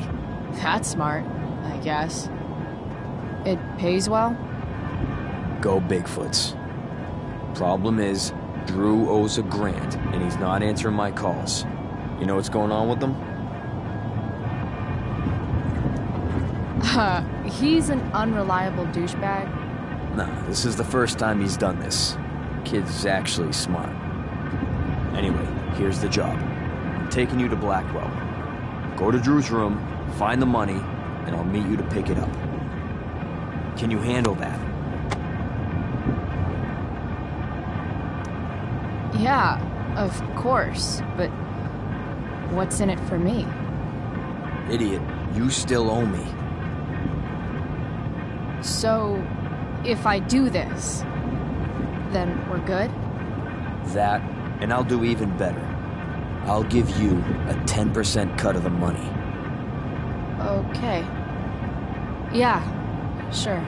That's smart, I guess. It pays well? Go Bigfoots. Problem is, Drew owes a grant, and he's not answering my calls. You know what's going on with them? He's an unreliable douchebag. Nah, this is the first time he's done this. Kid's actually smart. Anyway, here's the job. I'm taking you to Blackwell. Go to Drew's room, find the money, and I'll meet you to pick it up. Can you handle that? Yeah, of course, but what's in it for me? Idiot, you still owe me. So, if I do this, then we're good? That, and I'll do even better. I'll give you a 10% cut of the money. Okay. Yeah, sure.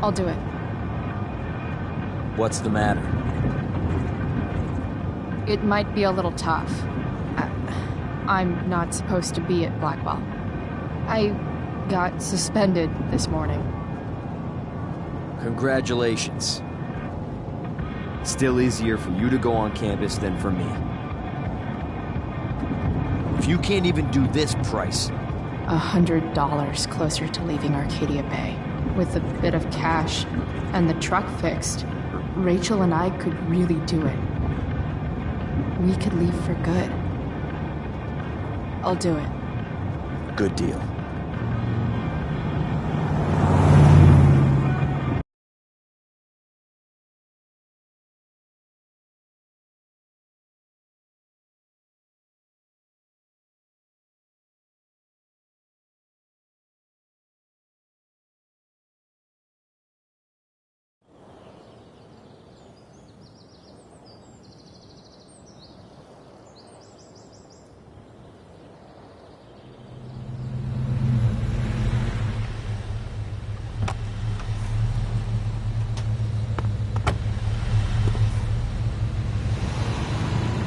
I'll do it. What's the matter? It might be a little tough. I'm not supposed to be at Blackwell. I got suspended this morning. Congratulations. Still easier for you to go on campus than for me. If you can't even do this price... $100 closer to leaving Arcadia Bay. With a bit of cash and the truck fixed, Rachel and I could really do it. We could leave for good. I'll do it. Good deal.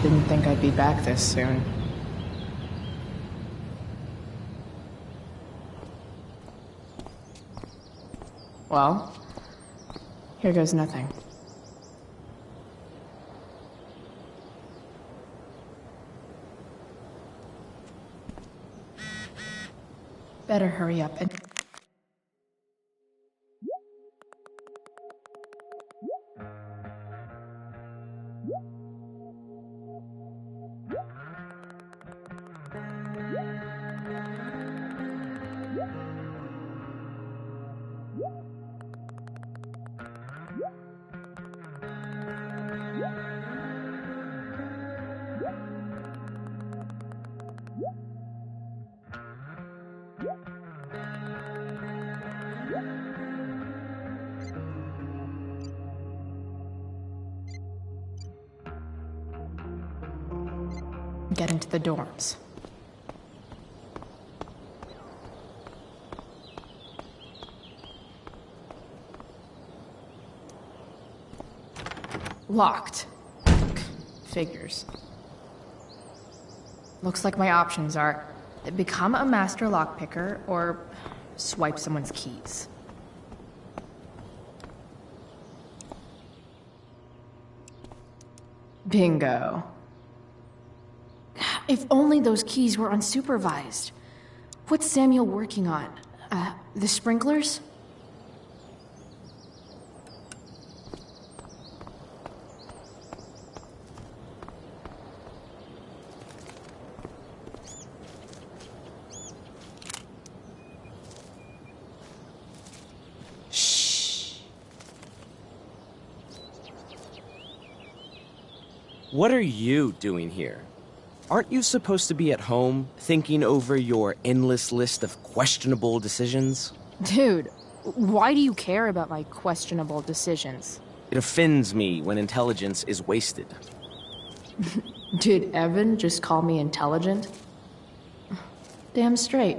Didn't think I'd be back this soon. Well, here goes nothing. Better hurry up and... get into the dorms. Locked. Figures. Looks like my options are become a master lockpicker or swipe someone's keys. Bingo. If only those keys were unsupervised. What's Samuel working on? The sprinklers? What are you doing here? Aren't you supposed to be at home, thinking over your endless list of questionable decisions? Dude, why do you care about my questionable decisions? It offends me when intelligence is wasted. Did Evan just call me intelligent? Damn straight.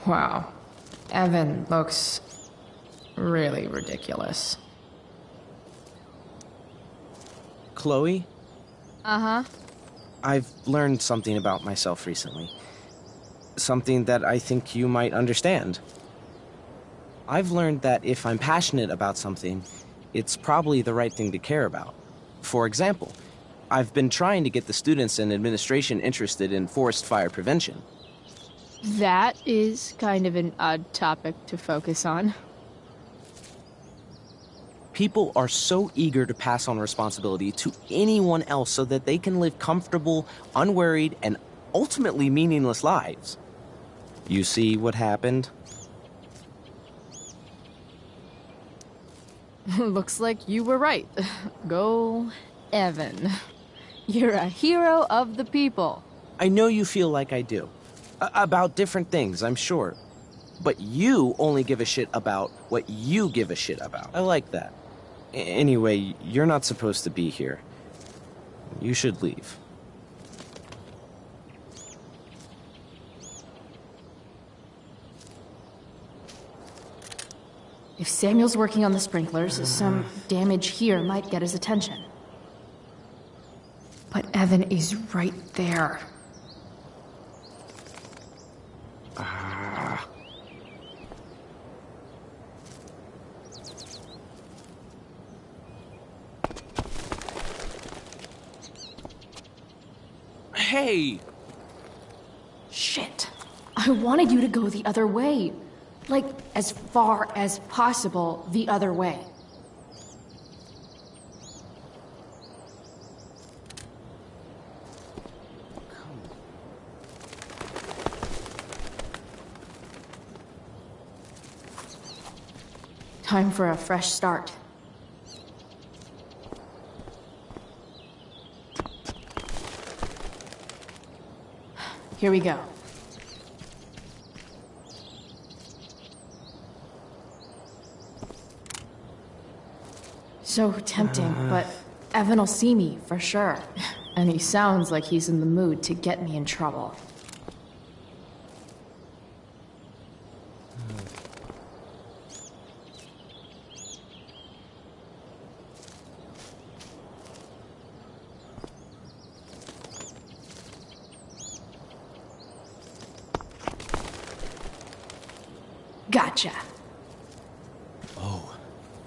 Wow. Evan looks really ridiculous. Chloe, Uh-huh. I've learned something about myself recently. Something that I think you might understand. I've learned that if I'm passionate about something, it's probably the right thing to care about. For example, I've been trying to get the students and administration interested in forest fire prevention. That is kind of an odd topic to focus on. People are so eager to pass on responsibility to anyone else so that they can live comfortable, unworried, and ultimately meaningless lives. You see what happened? Looks like you were right. Go, Evan. You're a hero of the people. I know you feel like I do. About different things, I'm sure. But you only give a shit about what you give a shit about. I like that. Anyway, you're not supposed to be here. You should leave. If Samuel's working on the sprinklers, some damage here might get his attention. But Evan is right there. Hey! Shit. I wanted you to go the other way. Like, as far as possible the other way. Time for a fresh start. Here we go. So tempting, but Evan will see me for sure. And he sounds like he's in the mood to get me in trouble. Gotcha. Oh,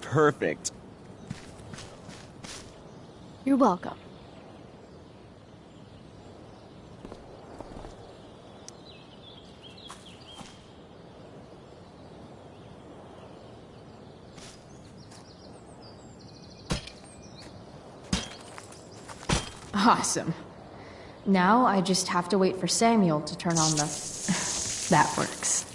perfect. You're welcome. Awesome. Now I just have to wait for Samuel to turn on the... That works.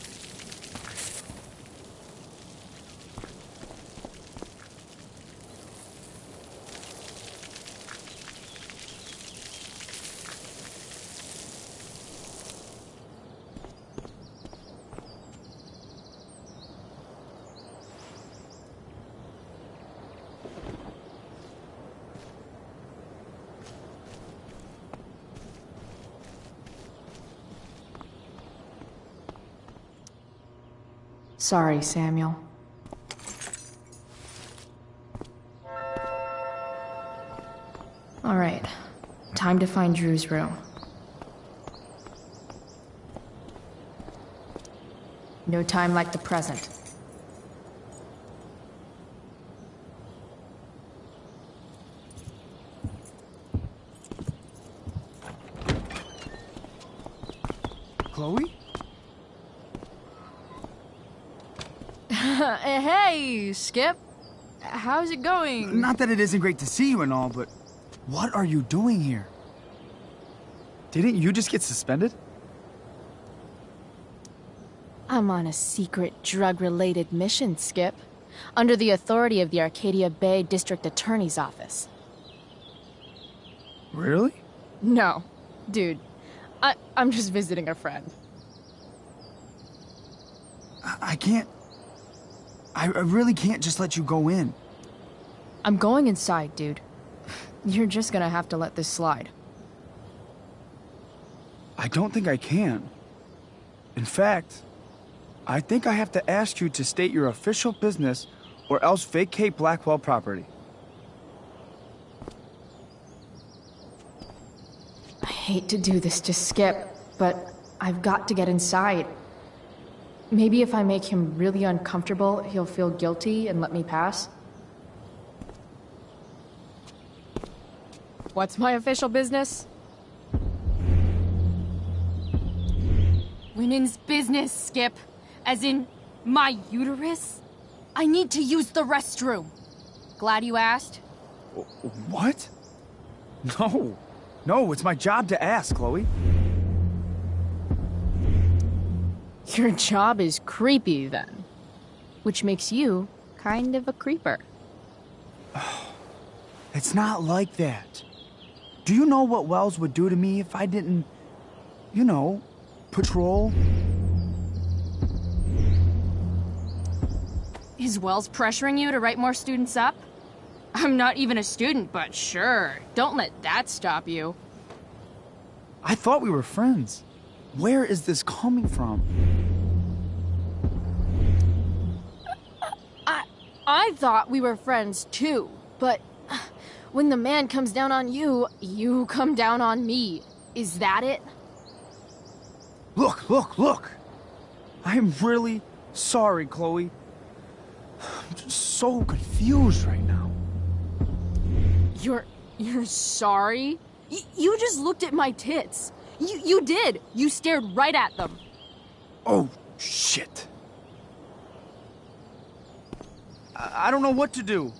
Sorry, Samuel. All right, time to find Drew's room. No time like the present. Chloe? Hey, Skip. How's it going? Not that it isn't great to see you and all, but what are you doing here? Didn't you just get suspended? I'm on a secret drug-related mission, Skip. Under the authority of the Arcadia Bay District Attorney's Office. Really? No. Dude, I'm just visiting a friend. I can't... I really can't just let you go in. I'm going inside, dude. You're just gonna have to let this slide. I don't think I can. In fact, I think I have to ask you to state your official business or else vacate Blackwell property. hate to do this to Skip, but I've got to get inside. Maybe if I make him really uncomfortable, he'll feel guilty and let me pass. What's my official business? Women's business, Skip. As in, my uterus? I need to use the restroom. Glad you asked. What? No. No, it's my job to ask, Chloe. Your job is creepy, then. Which makes you kind of a creeper. It's not like that. Do you know what Wells would do to me if I didn't, you know, patrol? Is Wells pressuring you to write more students up? I'm not even a student, but sure. Don't let that stop you. I thought we were friends. Where is this coming from? I thought we were friends too, but when the man comes down on you, you come down on me. Is that it? Look! I'm really sorry, Chloe. I'm just so confused right now. You're sorry? You just looked at my tits. You did. You stared right at them. Oh, shit. I don't know what to do.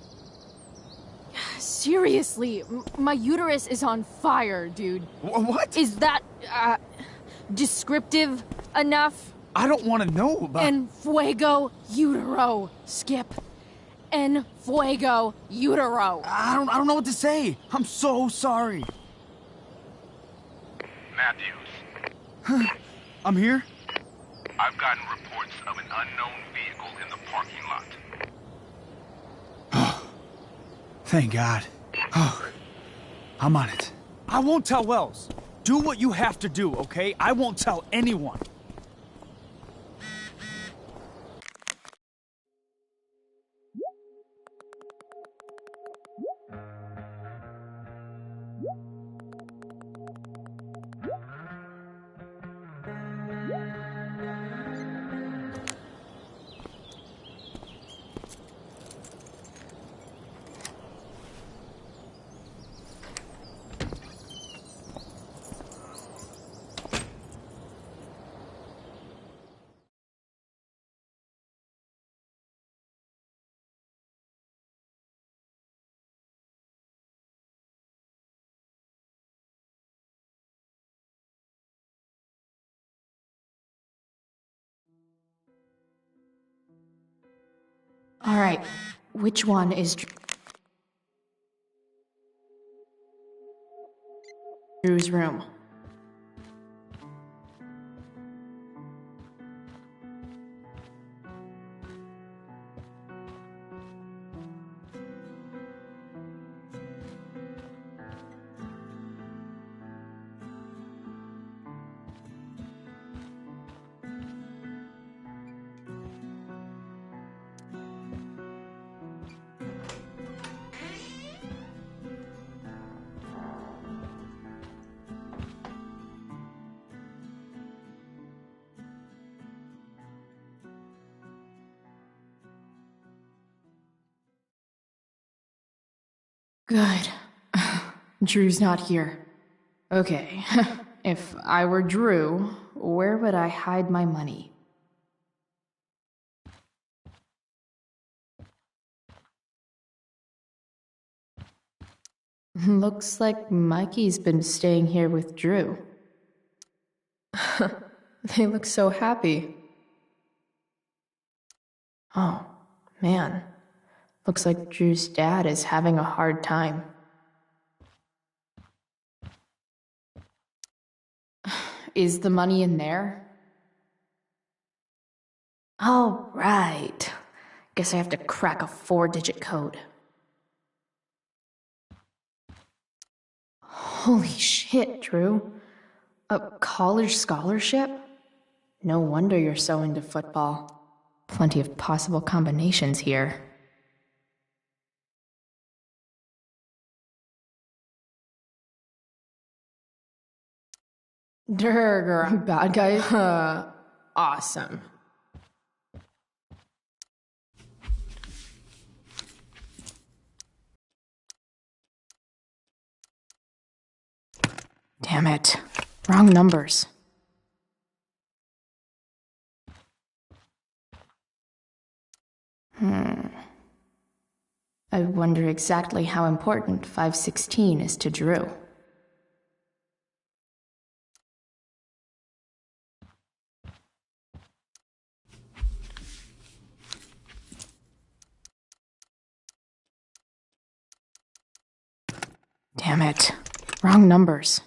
Seriously, my uterus is on fire, dude. What? Is that, descriptive enough? I don't want to know about... En fuego utero, Skip. En fuego utero. I don't know what to say. I'm so sorry. Matthews. I'm here? I've gotten reports of an unknown vehicle in the parking lot. Thank God. Oh, I'm on it. I won't tell Wells. Do what you have to do, okay? I won't tell anyone. All right, which one is Drew's room? Good. Drew's not here. Okay, if I were Drew, where would I hide my money? Looks like Mikey's been staying here with Drew. They look so happy. Oh, man. Looks like Drew's dad is having a hard time. Is the money in there? Oh, right. Guess I have to crack a 4-digit code. Holy shit, Drew. A college scholarship? No wonder you're so into football. Plenty of possible combinations here. Durr, bad guy? Awesome. Damn it. Wrong numbers. I wonder exactly how important 516 is to Drew. Damn it. Wrong numbers.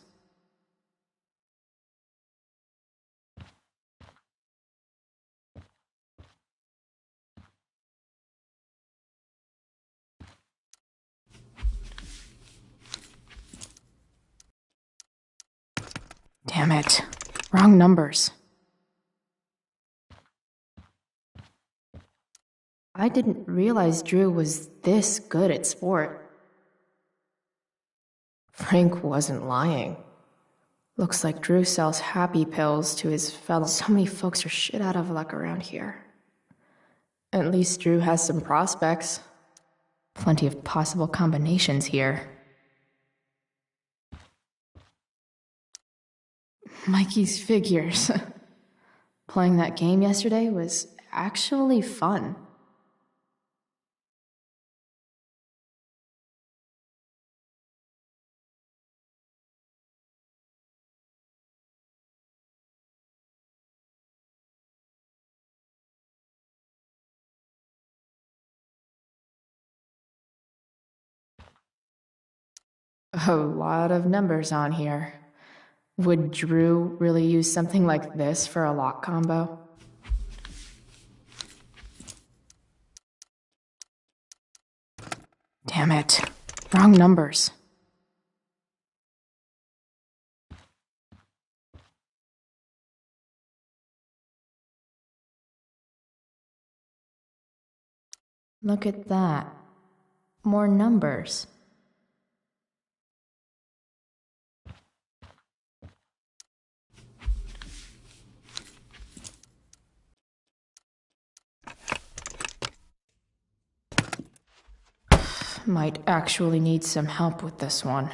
Damn it. Wrong numbers. I didn't realize Drew was this good at sport. Frank wasn't lying. Looks like Drew sells happy pills to his fellows. So many folks are shit out of luck around here. At least Drew has some prospects. Plenty of possible combinations here. Mikey's figures. Playing that game yesterday was actually fun. A lot of numbers on here. Would Drew really use something like this for a lock combo? Damn it. Wrong numbers. Look at that. More numbers. Might actually need some help with this one.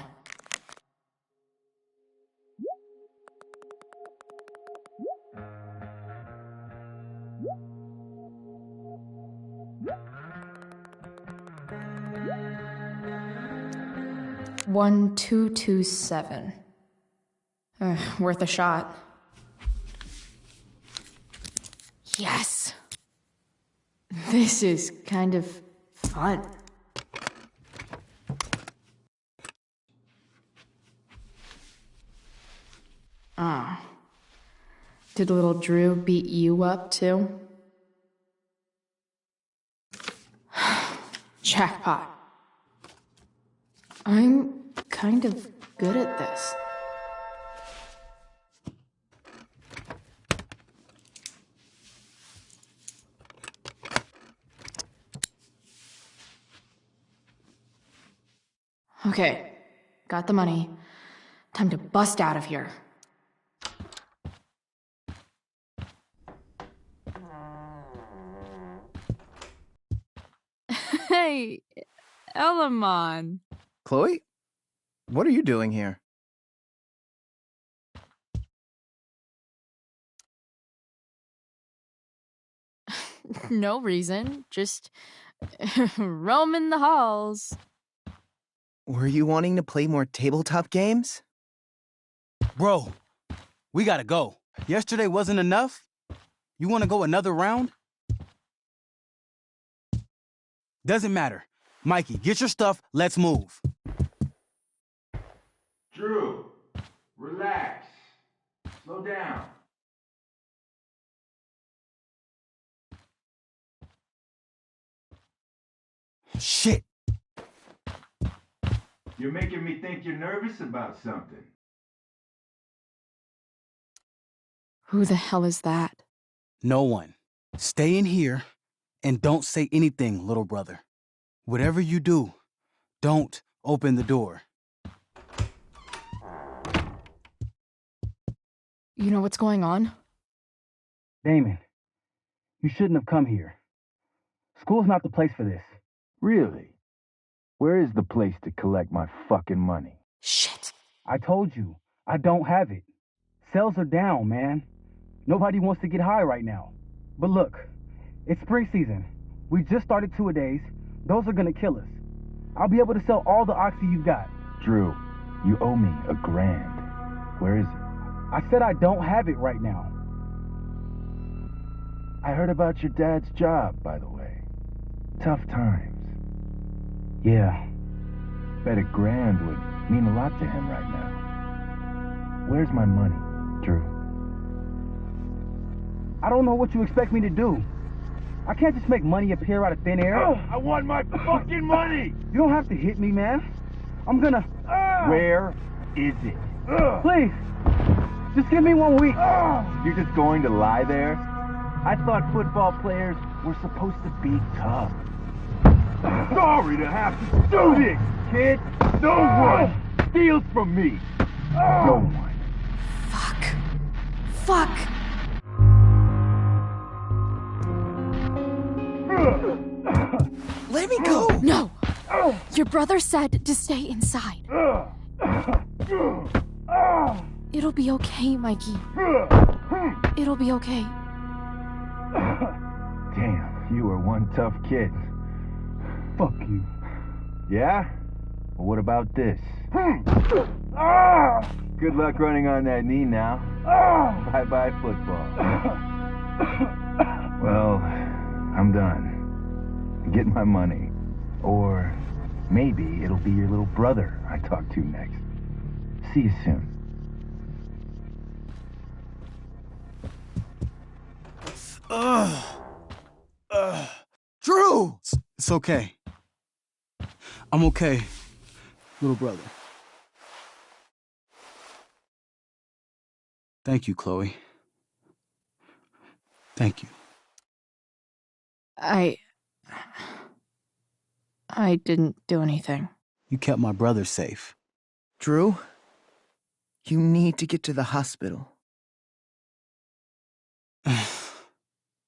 One, 227. Worth a shot. Yes! This is kind of fun. Did little Drew beat you up, too? Jackpot. I'm kind of good at this. Okay, got the money. Time to bust out of here. Hey, Elamon. Chloe? What are you doing here? No reason, just roaming the halls. Were you wanting to play more tabletop games? Bro, we gotta go. Yesterday wasn't enough? You wanna go another round? Doesn't matter. Mikey, get your stuff, let's move. Drew, relax. Slow down. Shit. You're making me think you're nervous about something. Who the hell is that? No one. Stay in here and don't say anything, little brother. Whatever you do, don't open the door. You know what's going on? Damon, you shouldn't have come here. School's not the place for this. Really? Where is the place to collect my fucking money? Shit. I told you, I don't have it. Sales are down, man. Nobody wants to get high right now. But look, it's spring season. We just started two-a-days. Those are gonna kill us. I'll be able to sell all the oxy you've got. Drew, you owe me $1,000. Where is it? I said I don't have it right now. I heard about your dad's job, by the way. Tough times. Yeah. Bet $1,000 would mean a lot to him right now. Where's my money, Drew? I don't know what you expect me to do. I can't just make money appear out of thin air. I want my fucking money! You don't have to hit me, man. I'm gonna... Where is it? Please, just give me 1 week. You're just going to lie there? I thought football players were supposed to be tough. Sorry to have to do this, kid. No one steals from me. No one. Fuck. Let me go. No. Your brother said to stay inside. It'll be okay, Mikey. It'll be okay. Damn, you are one tough kid. Fuck you. Yeah? Well, what about this? Good luck running on that knee now. Bye-bye football. Well, I'm done. Get my money. Or maybe it'll be your little brother I talk to next. See you soon. Drew! It's okay. I'm okay, little brother. Thank you, Chloe. Thank you. I didn't do anything. You kept my brother safe. Drew, you need to get to the hospital.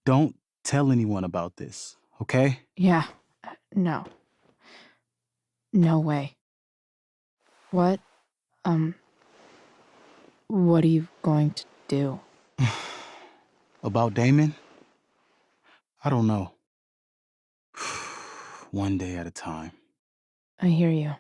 Don't tell anyone about this, okay? Yeah. No. No way. What are you going to do? About Damon? I don't know. One day at a time. I hear you.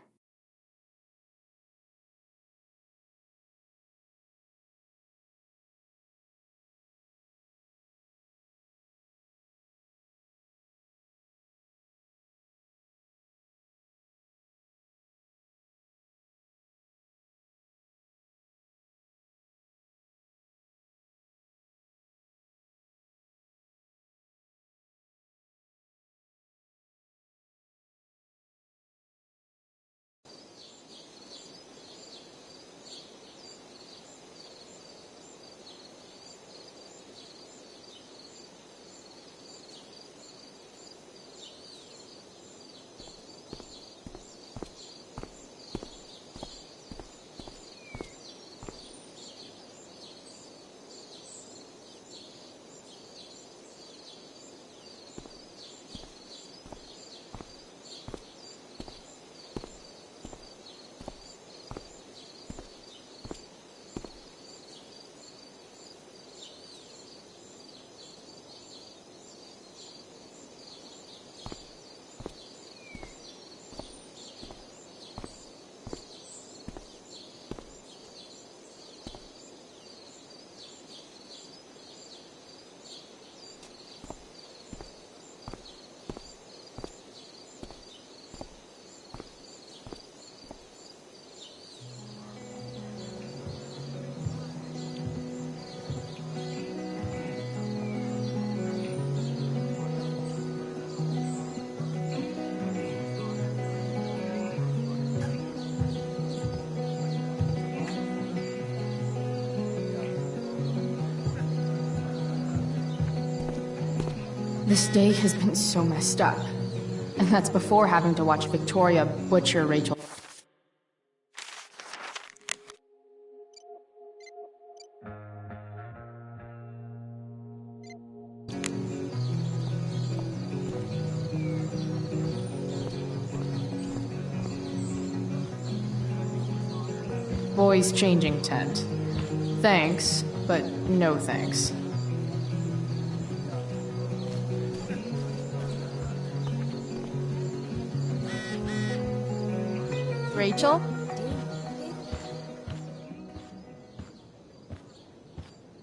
This day has been so messed up. And that's before having to watch Victoria butcher Rachel. voice changing tent. Thanks, but no thanks. Rachel?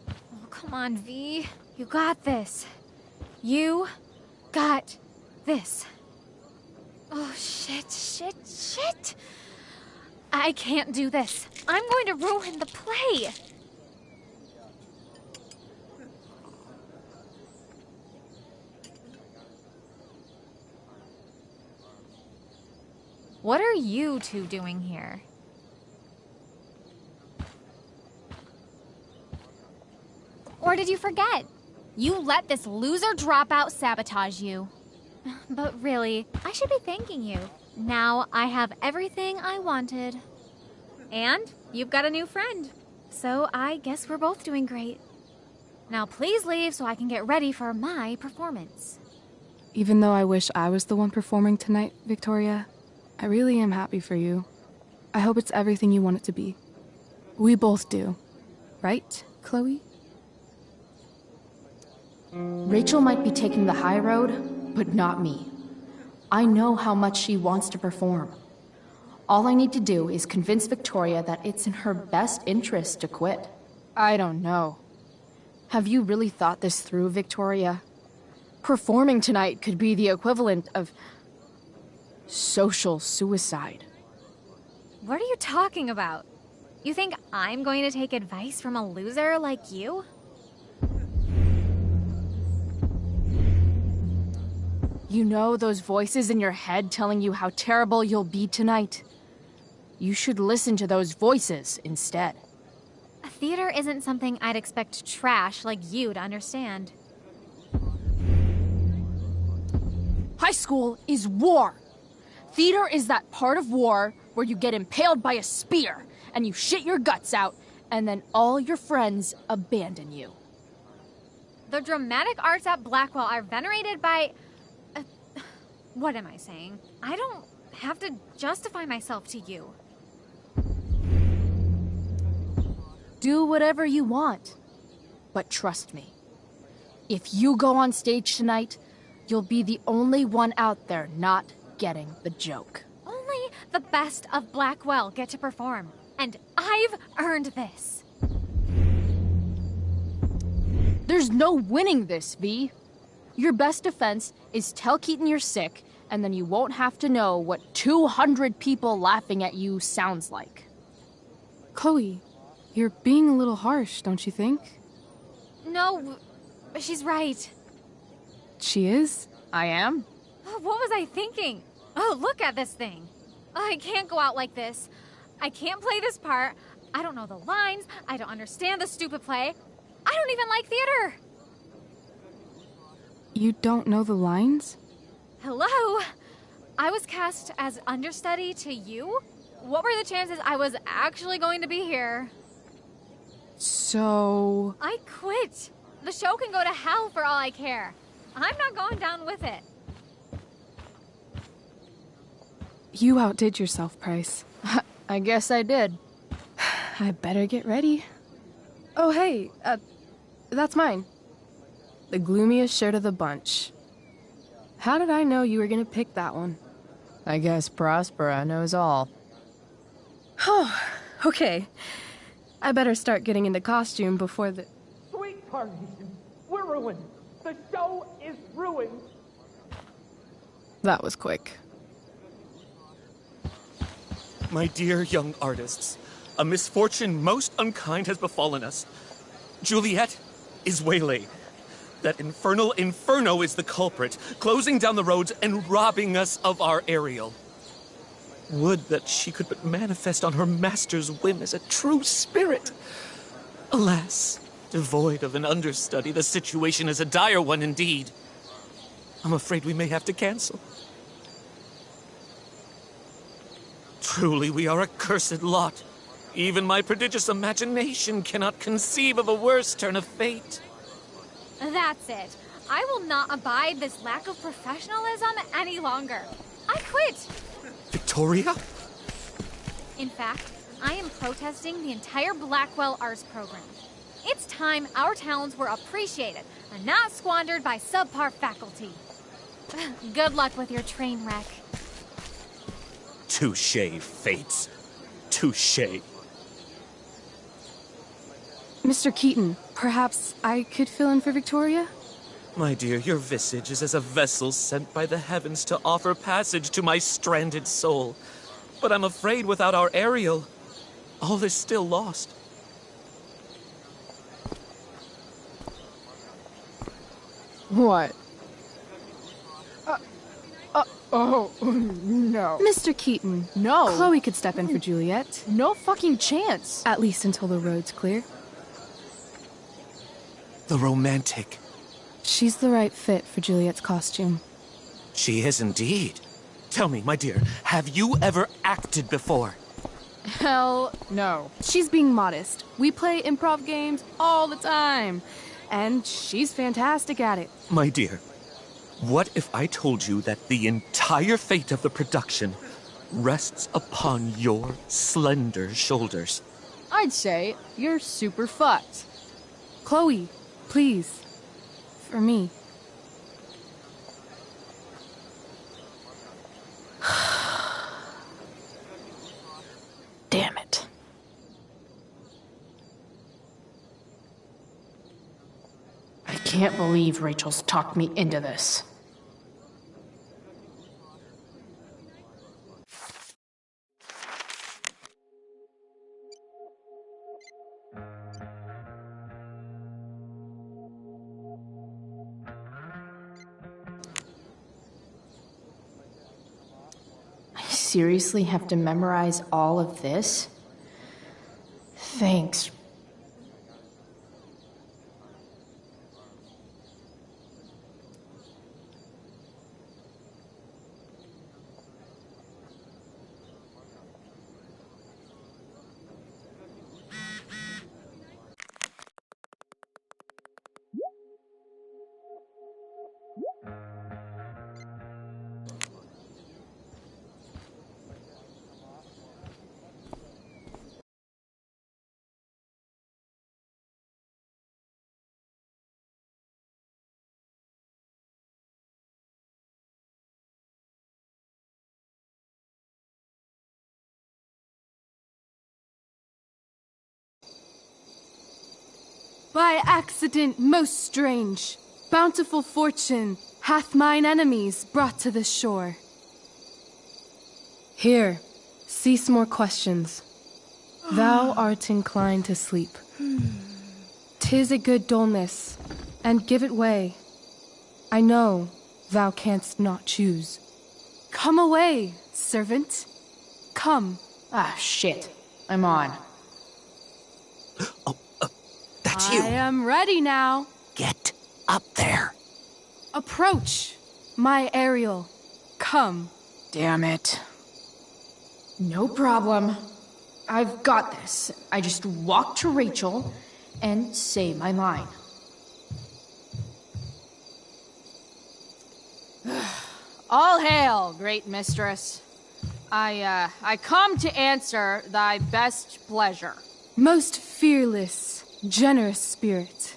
Oh, come on, V. You got this. You got this. Oh, shit. I can't do this. I'm going to ruin the play. What are you two doing here? Or did you forget? You let this loser dropout sabotage you. But really, I should be thanking you. Now I have everything I wanted. And you've got a new friend. So I guess we're both doing great. Now please leave so I can get ready for my performance. Even though I wish I was the one performing tonight, Victoria, I really am happy for you. I hope it's everything you want it to be. We both do. Right, Chloe? Rachel might be taking the high road, but not me. I know how much she wants to perform. All I need to do is convince Victoria that it's in her best interest to quit. I don't know. Have you really thought this through, Victoria? Performing tonight could be the equivalent of social suicide. What are you talking about? You think I'm going to take advice from a loser like you? You know those voices in your head telling you how terrible you'll be tonight? You should listen to those voices instead. A theater isn't something I'd expect trash like you to understand. High school is war. Theater is that part of war where you get impaled by a spear and you shit your guts out and then all your friends abandon you. The dramatic arts at Blackwell are venerated by... what am I saying? I don't have to justify myself to you. Do whatever you want. But trust me, if you go on stage tonight, you'll be the only one out there not getting the joke. Only the best of Blackwell get to perform, and I've earned this. There's no winning this, V. Your best defense is tell Keaton you're sick, and then you won't have to know what 200 people laughing at you sounds like. Chloe, you're being a little harsh, don't you think? No, she's right. She is? I am? What was I thinking? Oh, look at this thing. I can't go out like this. I can't play this part. I don't know the lines. I don't understand the stupid play. I don't even like theater. You don't know the lines? Hello? I was cast as understudy to you? What were the chances I was actually going to be here? So... I quit. The show can go to hell for all I care. I'm not going down with it. You outdid yourself, Price. I guess I did. I better get ready. Oh, hey, that's mine. The gloomiest shirt of the bunch. How did I know you were gonna pick that one? I guess Prospera knows all. Oh, okay. I better start getting into costume before the... Sweet Carnation, we're ruined. The show is ruined. That was quick. My dear young artists, a misfortune most unkind has befallen us. Juliet is waylaid. That infernal Inferno is the culprit, closing down the roads and robbing us of our Ariel. Would that she could but manifest on her master's whim as a true spirit. Alas, devoid of an understudy, the situation is a dire one indeed. I'm afraid we may have to cancel. Truly, we are a cursed lot. Even my prodigious imagination cannot conceive of a worse turn of fate. That's it. I will not abide this lack of professionalism any longer. I quit. Victoria? In fact, I am protesting the entire Blackwell Arts program. It's time our talents were appreciated and not squandered by subpar faculty. Good luck with your train wreck. Touché, Fates. Touché. Mr. Keaton, perhaps I could fill in for Victoria? My dear, your visage is as a vessel sent by the heavens to offer passage to my stranded soul. But I'm afraid without our Ariel, all is still lost. What? Oh, no. Mr. Keaton. No. Chloe could step in for Juliet. No fucking chance. At least until the road's clear. The romantic. She's the right fit for Juliet's costume. She is indeed. Tell me, my dear, have you ever acted before? Hell no. She's being modest. We play improv games all the time. And she's fantastic at it. My dear, what if I told you that the entire fate of the production rests upon your slender shoulders? I'd say you're super fucked. Chloe, please. For me. Damn it. I can't believe Rachel's talked me into this. I seriously have to memorize all of this? Thanks. By accident most strange, bountiful fortune hath mine enemies brought to this shore. Here, cease more questions. Thou art inclined to sleep. 'Tis a good dullness, and give it way. I know thou canst not choose. Come away, servant. Come. Ah, shit. I'm on. That's you. I am ready now. Get up there. Approach, my Ariel. Come. Damn it. No problem. I've got this. I just walk to Rachel and say my line. All hail, great mistress. I come to answer thy best pleasure. Most fearless, generous spirit,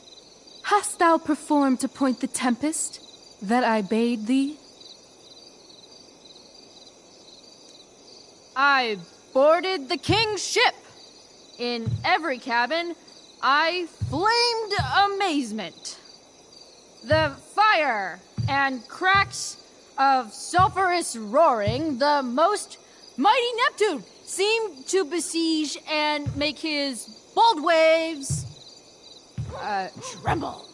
hast thou performed to point the tempest that I bade thee? I boarded the king's ship. In every cabin, I flamed amazement. The fire and cracks of sulphurous roaring, the most mighty Neptune seemed to besiege and make his bold waves tremble.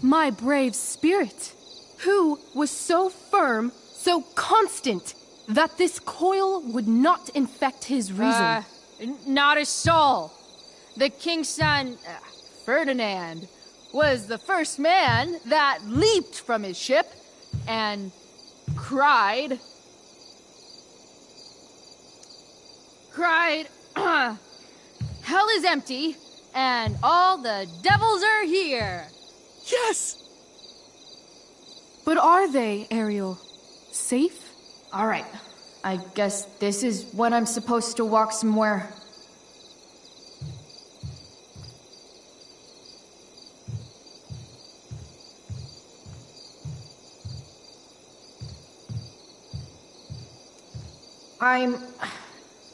My brave spirit, who was so firm, so constant, that this coil would not infect his reason. Not a soul. The king's son, Ferdinand, was the first man that leaped from his ship and cried, hell is empty, and all the devils are here. Yes! But are they, Ariel? Safe? All right. I guess this is when I'm supposed to walk somewhere. I'm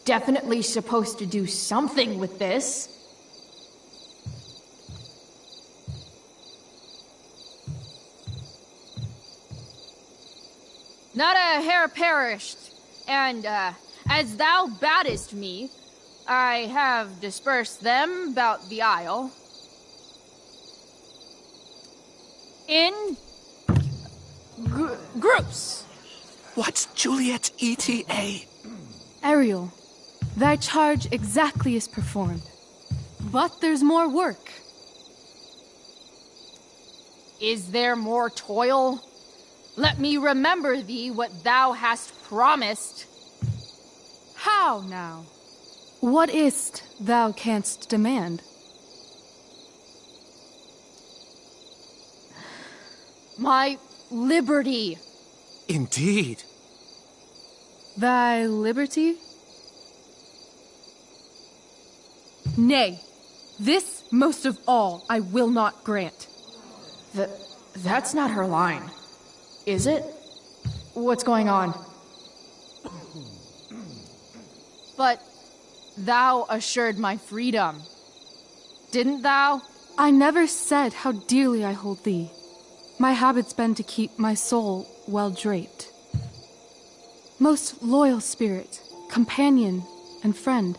definitely supposed to do something with this. Not a hair perished, and as thou baddest me, I have dispersed them about the isle. In groups. What's Juliet's ETA? Ariel, thy charge exactly is performed. But there's more work. Is there more toil? Let me remember thee what thou hast promised. How now? What is't thou canst demand? My liberty. Indeed. Thy liberty? Nay, this most of all I will not grant. That's not her line. Is it? What's going on? But thou assured my freedom, didn't thou? I never said how dearly I hold thee. My habit's been to keep my soul well draped. Most loyal spirit, companion, and friend,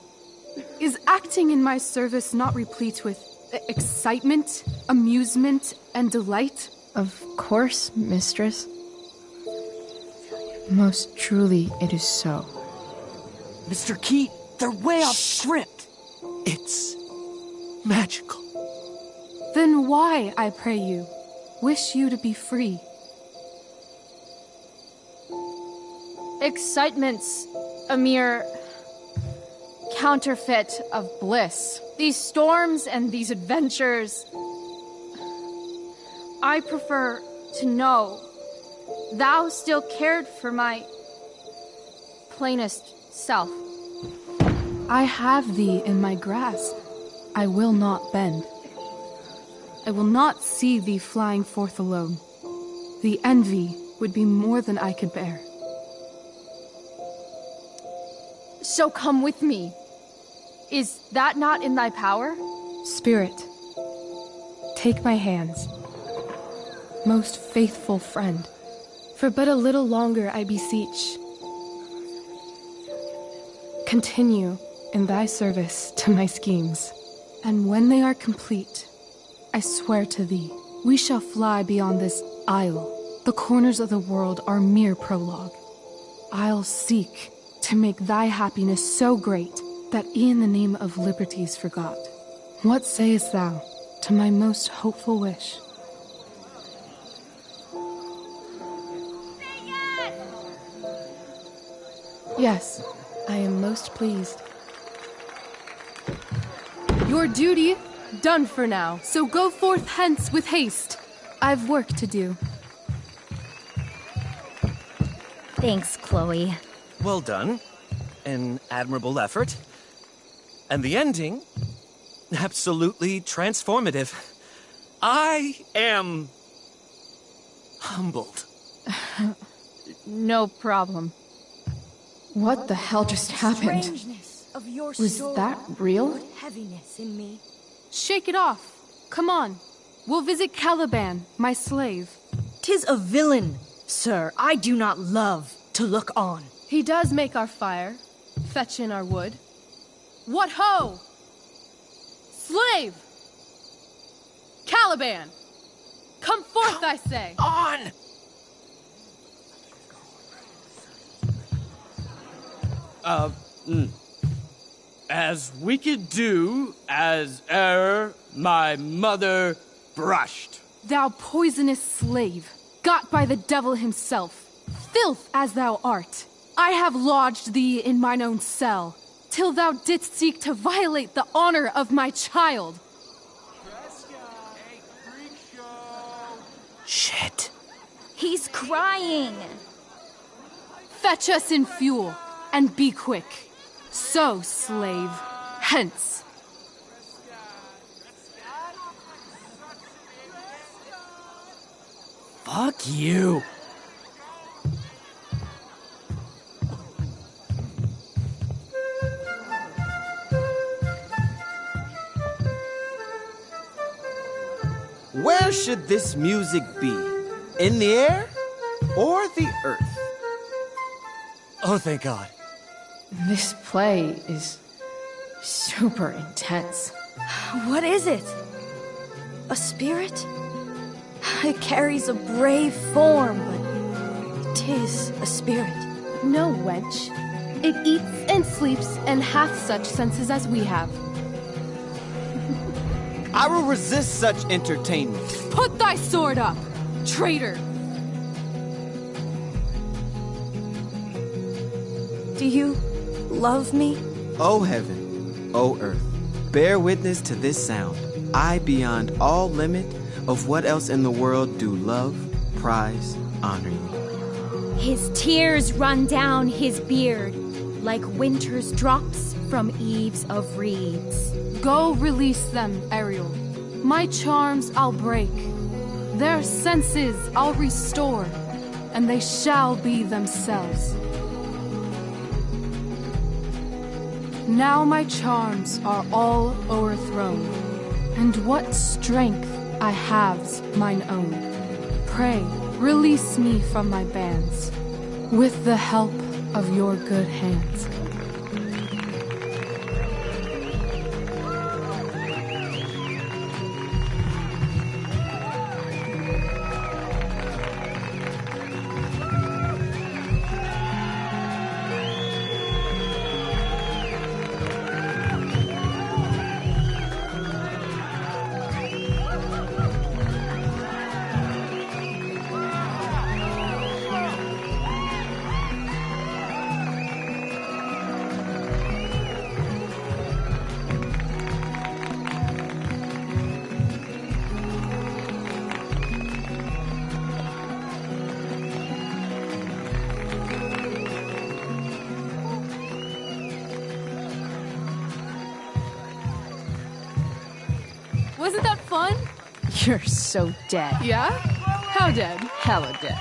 is acting in my service not replete with excitement, amusement, and delight? Of course, mistress. Most truly, it is so. Mr. Keat, they're way off script. It's magical. Then why, I pray you, wish you to be free? Excitement's a mere counterfeit of bliss. These storms and these adventures, I prefer to know thou still cared for my plainest self. I have thee in my grasp. I will not bend. I will not see thee flying forth alone. The envy would be more than I could bear. So come with me. Is that not in thy power? Spirit, take my hands. Most faithful friend, for but a little longer I beseech. Continue in thy service to my schemes, and when they are complete, I swear to thee, we shall fly beyond this isle. The corners of the world are mere prologue. I'll seek to make thy happiness so great that e'en the name of liberty's forgot. What sayest thou to my most hopeful wish? Yes, I am most pleased. Your duty done for now, so go forth hence with haste. I've work to do. Thanks, Chloe. Well done. An admirable effort. And the ending, absolutely transformative. I am humbled. No problem. What the hell just happened? Was that real? Heaviness in me. Shake it off. Come on. We'll visit Caliban, my slave. 'Tis a villain, sir. I do not love to look on. He does make our fire, fetch in our wood. What ho! Slave! Caliban! Come forth, I say! On! As we could do, as e'er my mother brushed. Thou poisonous slave, got by the devil himself, filth as thou art, I have lodged thee in mine own cell, till thou didst seek to violate the honor of my child. Shit. He's crying. Fetch us in fuel, and be quick. So, slave, hence. Fuck you. Where should this music be? In the air or the earth? Oh, thank God. This play is super intense. What is it? A spirit? It carries a brave form, but 'tis a spirit. No, wench. It eats and sleeps and hath such senses as we have. I will resist such entertainment. Put thy sword up, traitor! Do you love me? O heaven, O earth, bear witness to this sound. I, beyond all limit of what else in the world, do love, prize, honor you. His tears run down his beard like winter's drops from eaves of reeds. Go release them, Ariel. My charms I'll break. Their senses I'll restore, and they shall be themselves. Now my charms are all o'erthrown, and what strength I have's mine own. Pray, release me from my bands, with the help of your good hands. Wasn't that fun? You're so dead. Yeah? How dead? Hella dead.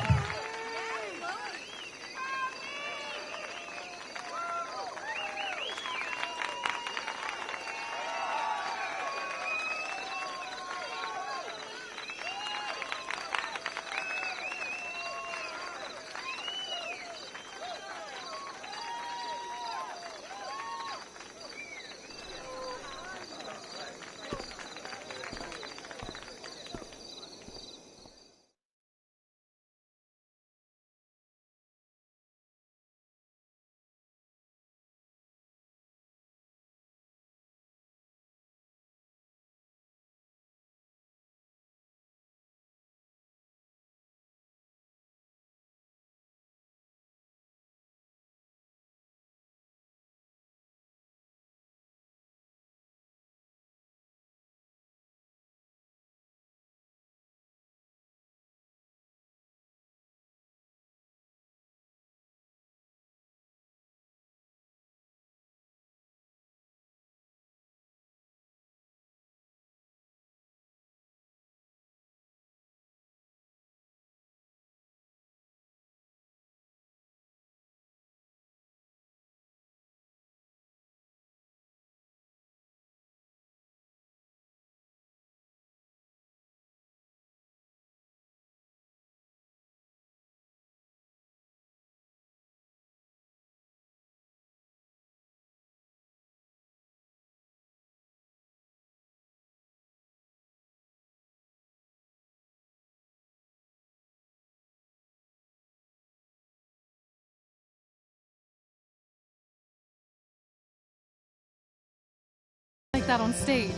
Like that on stage.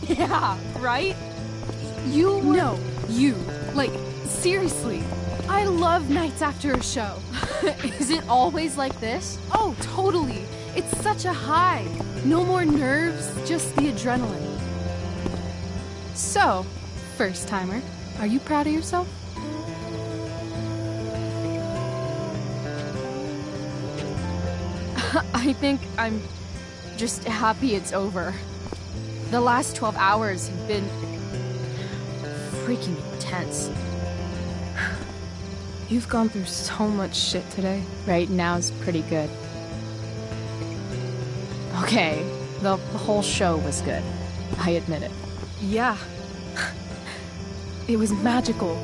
Yeah, right? You were... No, you. Like, seriously. I love nights after a show. Is it always like this? Oh, totally. It's such a high. No more nerves, just the adrenaline. So, first timer, are you proud of yourself? I think I'm just happy it's over. The last 12 hours have been freaking intense. You've gone through so much shit today. Right now's pretty good. Okay, the whole show was good. I admit it. Yeah, It was magical.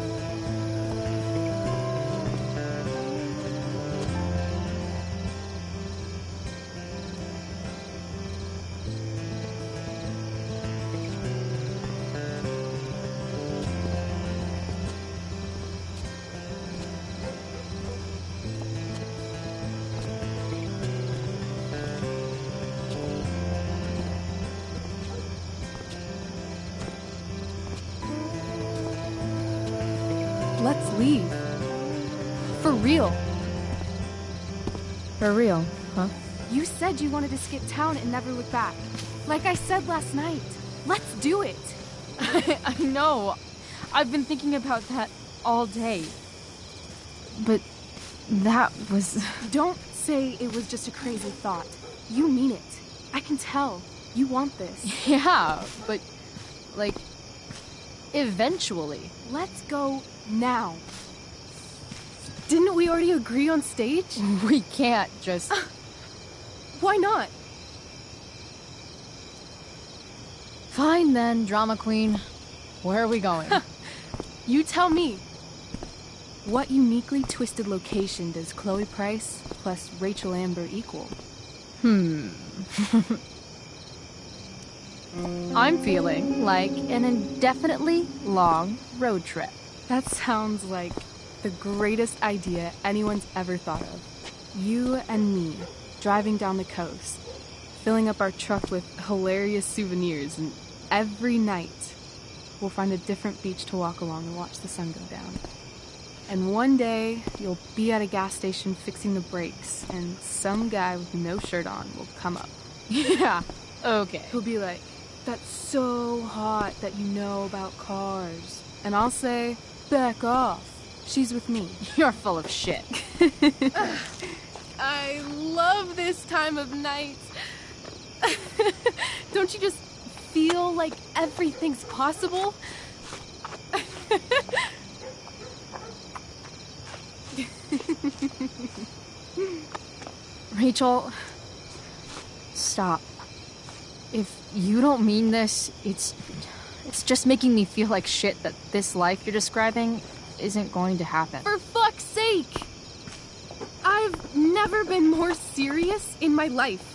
Let's leave. For real. For real, huh? You said you wanted to skip town and never look back. Like I said last night. Let's do it. I know. I've been thinking about that all day. But that was... Don't say it was just a crazy thought. You mean it. I can tell. You want this. Yeah, but... like... eventually. Let's go now. Didn't we already agree on stage? We can't just... Why not? Fine then, drama queen. Where are we going? You tell me. What uniquely twisted location does Chloe Price plus Rachel Amber equal? I'm feeling like an indefinitely long road trip. That sounds like the greatest idea anyone's ever thought of. You and me, driving down the coast, filling up our truck with hilarious souvenirs, and every night we'll find a different beach to walk along and watch the sun go down. And one day, you'll be at a gas station fixing the brakes, and some guy with no shirt on will come up. Yeah, okay. He'll be like, "That's so hot that you know about cars." And I'll say, "Back off. She's with me." You're full of shit. I love this time of night. Don't you just feel like everything's possible? Rachel, stop. If you don't mean this, it's just making me feel like shit that this life you're describing isn't going to happen. For fuck's sake! I've never been more serious in my life.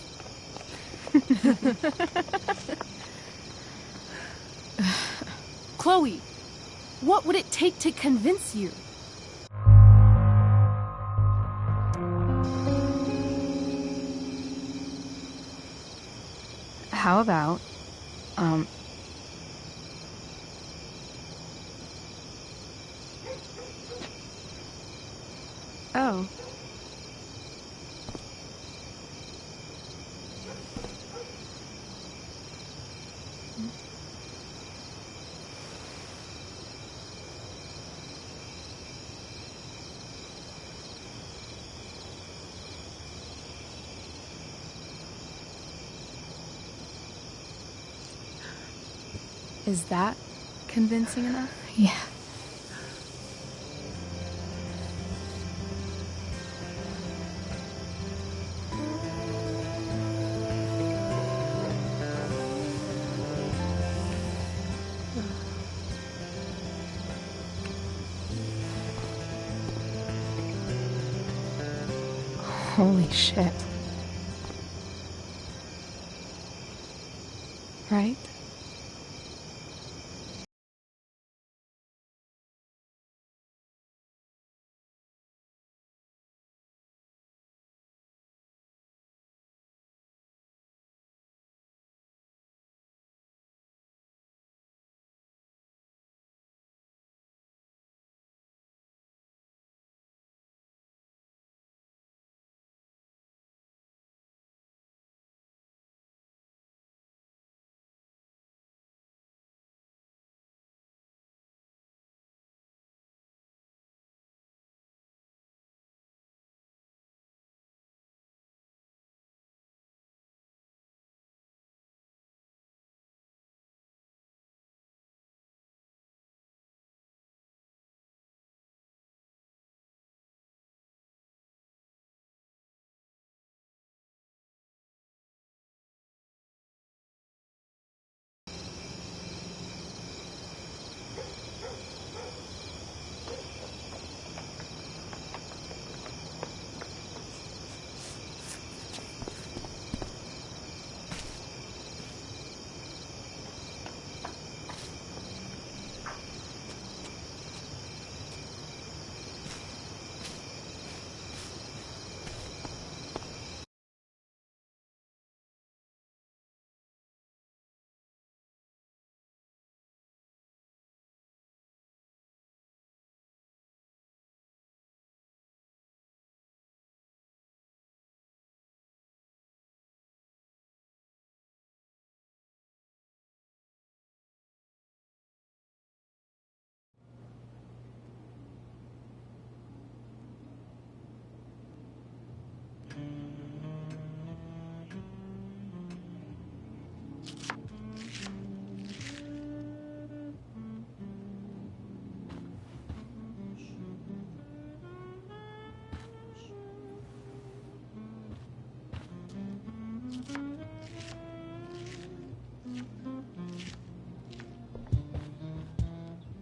Chloe, what would it take to convince you? How about, Oh. Is that convincing enough? Yeah. Holy shit. Right?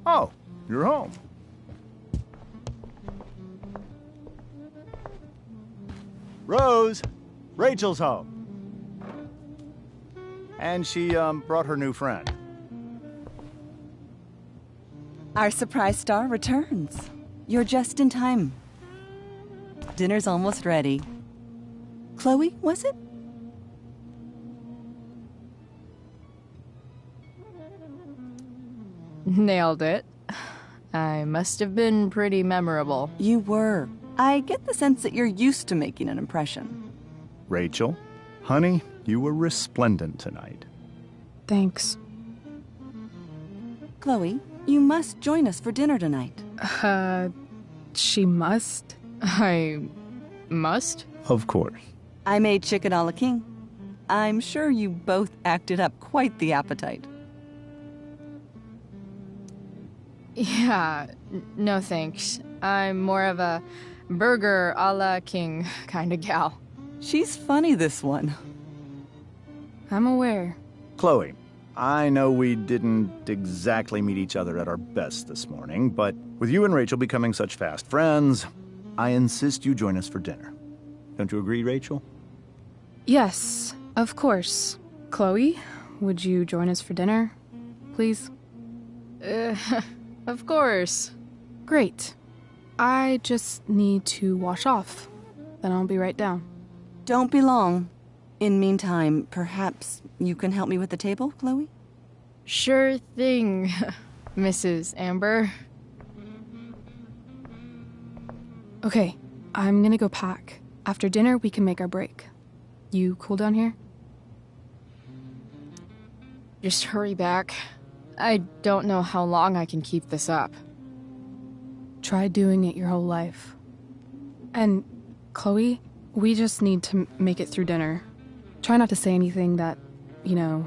Oh, you're home. Rose, Rachel's home. And she, brought her new friend. Our surprise star returns. You're just in time. Dinner's almost ready. Chloe, was it? Nailed it. I must have been pretty memorable. You were. I get the sense that you're used to making an impression. Rachel, honey, you were resplendent tonight. Thanks. Chloe, you must join us for dinner tonight. She must? I must? Of course. I made chicken a la king. I'm sure you both acted up quite the appetite. Yeah, no thanks. I'm more of a burger a la king kind of gal. She's funny, this one. I'm aware. Chloe, I know we didn't exactly meet each other at our best this morning, but with you and Rachel becoming such fast friends, I insist you join us for dinner. Don't you agree, Rachel? Yes, of course. Chloe, would you join us for dinner, please? Of course. Great. I just need to wash off. Then I'll be right down. Don't be long. In meantime, perhaps you can help me with the table, Chloe? Sure thing, Mrs. Amber. Okay, I'm gonna go pack. After dinner, we can make our break. You cool down here? Just hurry back. I don't know how long I can keep this up. Try doing it your whole life. And, Chloe, we just need to make it through dinner. Try not to say anything that, you know...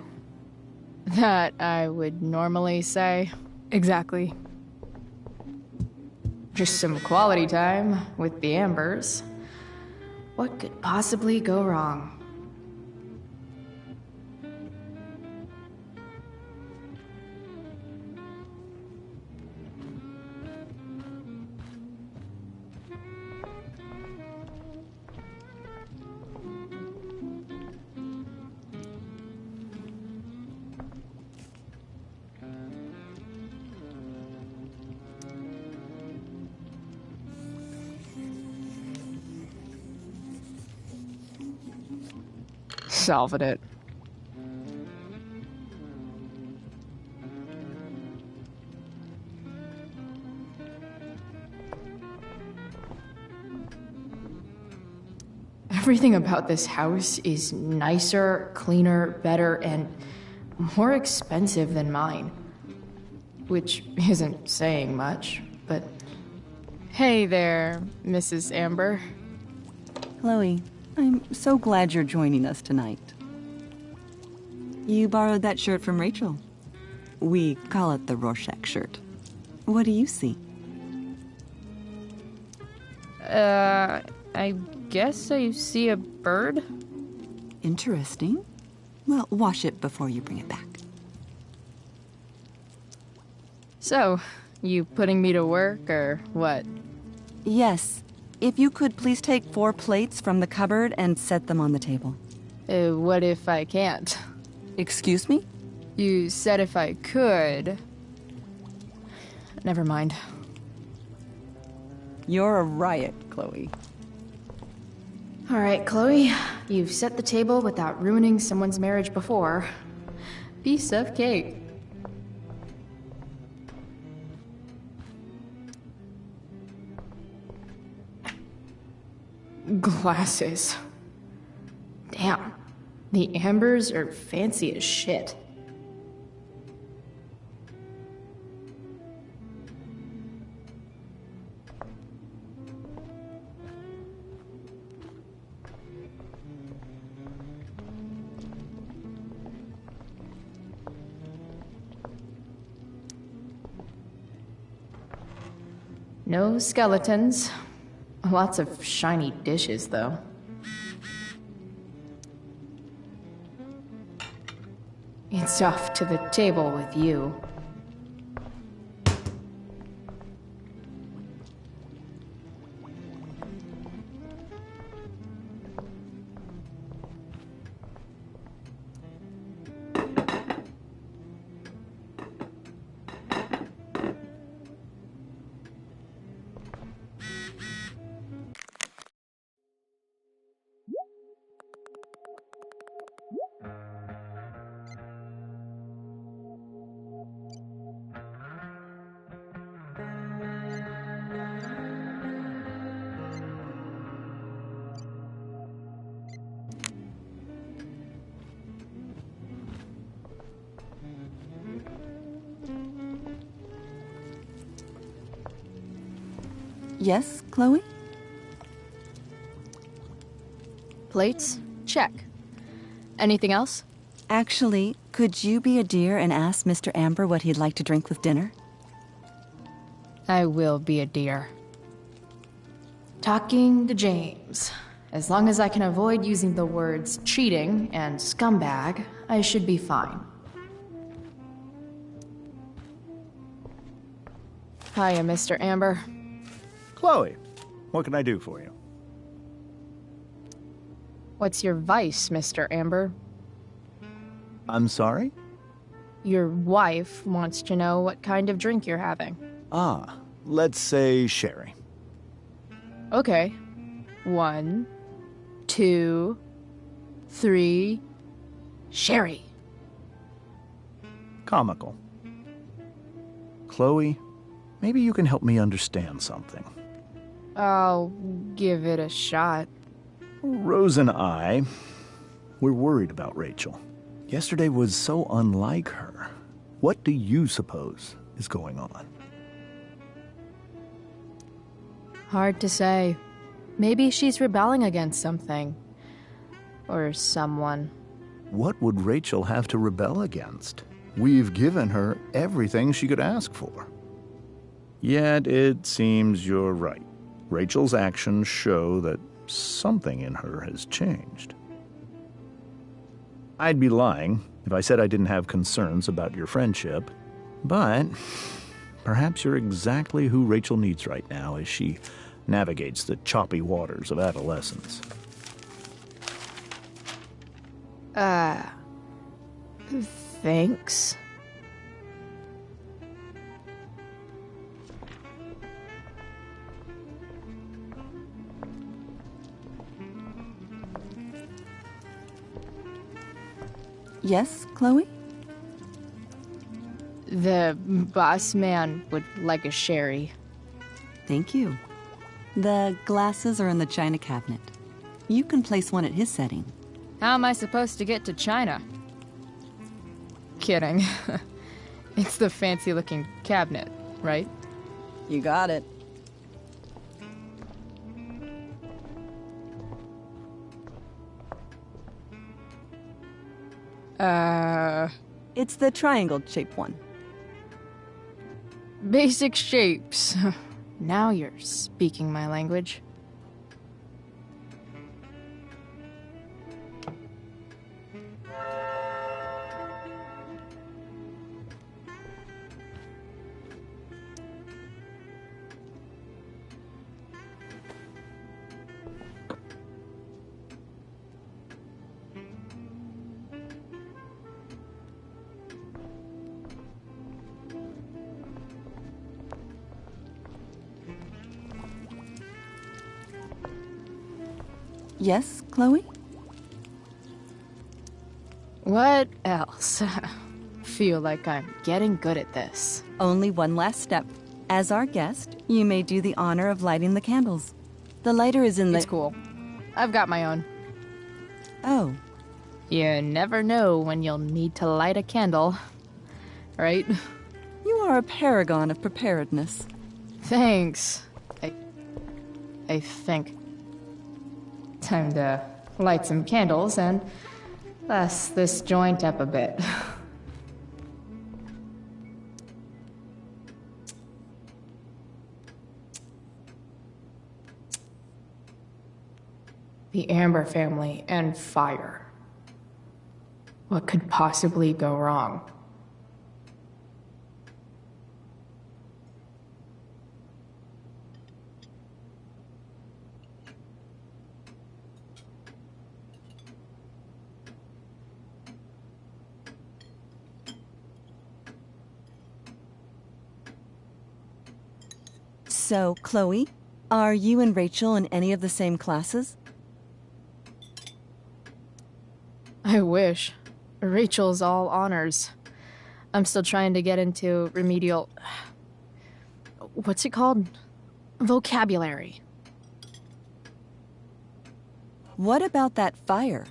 That I would normally say. Exactly. Just some quality time with the Ambers. What could possibly go wrong? Salvin it. Everything about this house is nicer, cleaner, better, and more expensive than mine. Which isn't saying much, but... Hey there, Mrs. Amber. Chloe, I'm so glad you're joining us tonight. You borrowed that shirt from Rachel. We call it the Rorschach shirt. What do you see? I guess I see a bird? Interesting. Well, wash it before you bring it back. So, you putting me to work, or what? Yes. If you could please take 4 plates from the cupboard and set them on the table. What if I can't? Excuse me? You said if I could. Never mind. You're a riot, Chloe. All right, Chloe. You've set the table without ruining someone's marriage before. Piece of cake. Glasses. Damn. The Ambers are fancy as shit. No skeletons. Lots of shiny dishes, though. It's off to the table with you. Yes, Chloe? Plates? Check. Anything else? Actually, could you be a dear and ask Mr. Amber what he'd like to drink with dinner? I will be a dear. Talking to James. As long as I can avoid using the words cheating and scumbag, I should be fine. Hiya, Mr. Amber. Chloe, what can I do for you? What's your vice, Mr. Amber? I'm sorry? Your wife wants to know what kind of drink you're having. Ah, let's say sherry. Okay. 1, 2, 3... Sherry. Comical. Chloe, maybe you can help me understand something. I'll give it a shot. Rose and I, we're worried about Rachel. Yesterday was so unlike her. What do you suppose is going on? Hard to say. Maybe she's rebelling against something. Or someone. What would Rachel have to rebel against? We've given her everything she could ask for. Yet it seems you're right. Rachel's actions show that something in her has changed. I'd be lying if I said I didn't have concerns about your friendship, but perhaps you're exactly who Rachel needs right now as she navigates the choppy waters of adolescence. Thanks. Yes, Chloe? The boss man would like a sherry. Thank you. The glasses are in the china cabinet. You can place one at his setting. How am I supposed to get to China? Kidding. It's the fancy-looking cabinet, right? You got it. It's the triangle-shaped one. Basic shapes. Now you're speaking my language. Yes, Chloe? What else? Feel like I'm getting good at this. Only one last step. As our guest, you may do the honor of lighting the candles. The lighter is in the... It's cool. I've got my own. Oh. You never know when you'll need to light a candle, right? You are a paragon of preparedness. Thanks. I think. Time to light some candles and bless this joint up a bit. The Amber family and fire. What could possibly go wrong? So, Chloe, are you and Rachel in any of the same classes? I wish. Rachel's all honors. I'm still trying to get into remedial... What's it called? Vocabulary. What about that fire?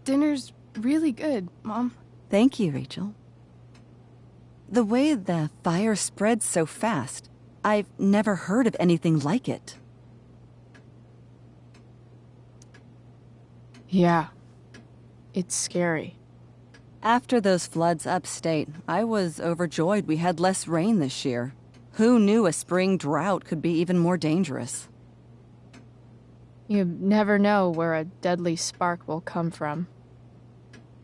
Dinner's really good, Mom. Thank you, Rachel. The way the fire spreads so fast, I've never heard of anything like it. Yeah. It's scary. After those floods upstate, I was overjoyed we had less rain this year. Who knew a spring drought could be even more dangerous? You never know where a deadly spark will come from.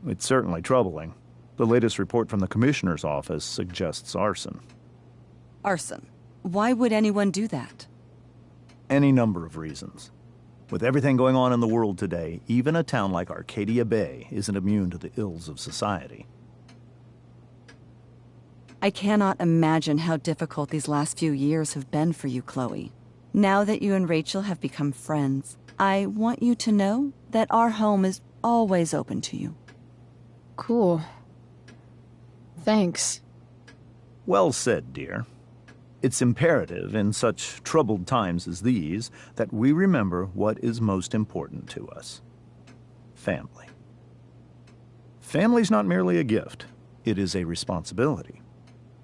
It's certainly troubling. The latest report from the Commissioner's office suggests arson. Arson? Why would anyone do that? Any number of reasons. With everything going on in the world today, even a town like Arcadia Bay isn't immune to the ills of society. I cannot imagine how difficult these last few years have been for you, Chloe. Now that you and Rachel have become friends, I want you to know that our home is always open to you. Cool. Thanks. Well said, dear. It's imperative in such troubled times as these that we remember what is most important to us. Family. Family's not merely a gift. It is a responsibility.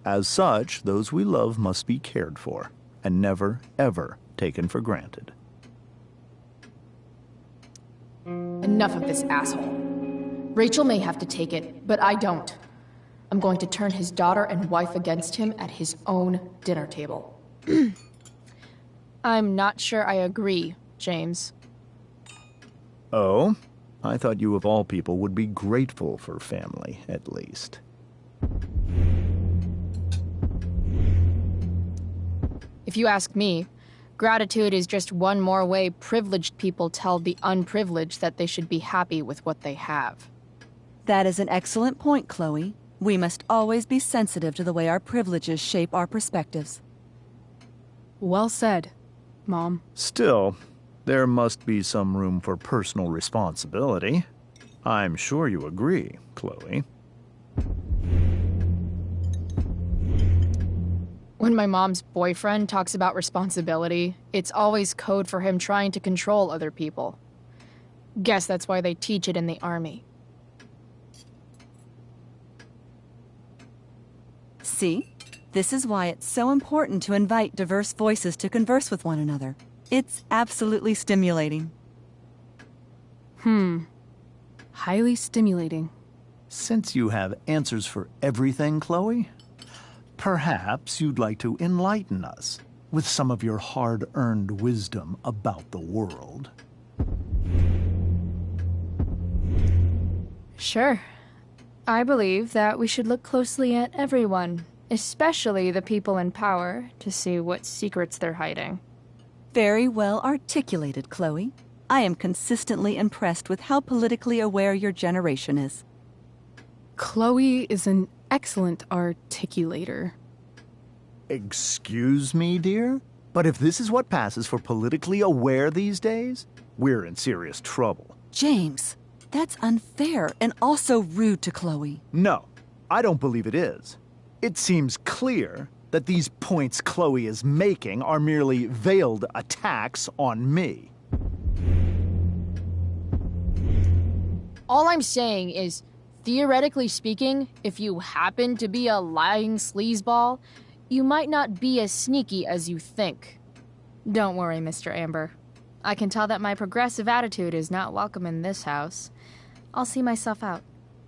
As such, those we love must be cared for and never, ever taken for granted. Enough of this asshole. Rachel may have to take it, but I don't. I'm going to turn his daughter and wife against him at his own dinner table. I'm not sure I agree, James. Oh? I thought you of all people would be grateful for family, at least. If you ask me, gratitude is just one more way privileged people tell the unprivileged that they should be happy with what they have. That is an excellent point, Chloe. We must always be sensitive to the way our privileges shape our perspectives. Well said, Mom. Still, there must be some room for personal responsibility. I'm sure you agree, Chloe. When my mom's boyfriend talks about responsibility, it's always code for him trying to control other people. Guess that's why they teach it in the army. See? This is why it's so important to invite diverse voices to converse with one another. It's absolutely stimulating. Highly stimulating. Since you have answers for everything, Chloe, perhaps you'd like to enlighten us with some of your hard-earned wisdom about the world. Sure. I believe that we should look closely at everyone, especially the people in power, to see what secrets they're hiding. Very well articulated, Chloe. I am consistently impressed with how politically aware your generation is. Chloe is an excellent articulator. Excuse me, dear? But if this is what passes for politically aware these days, we're in serious trouble. James, that's unfair and also rude to Chloe. No, I don't believe it is. It seems clear that these points Chloe is making are merely veiled attacks on me. All I'm saying is, theoretically speaking, if you happen to be a lying sleazeball, you might not be as sneaky as you think. Don't worry, Mr. Amber. I can tell that my progressive attitude is not welcome in this house. I'll see myself out.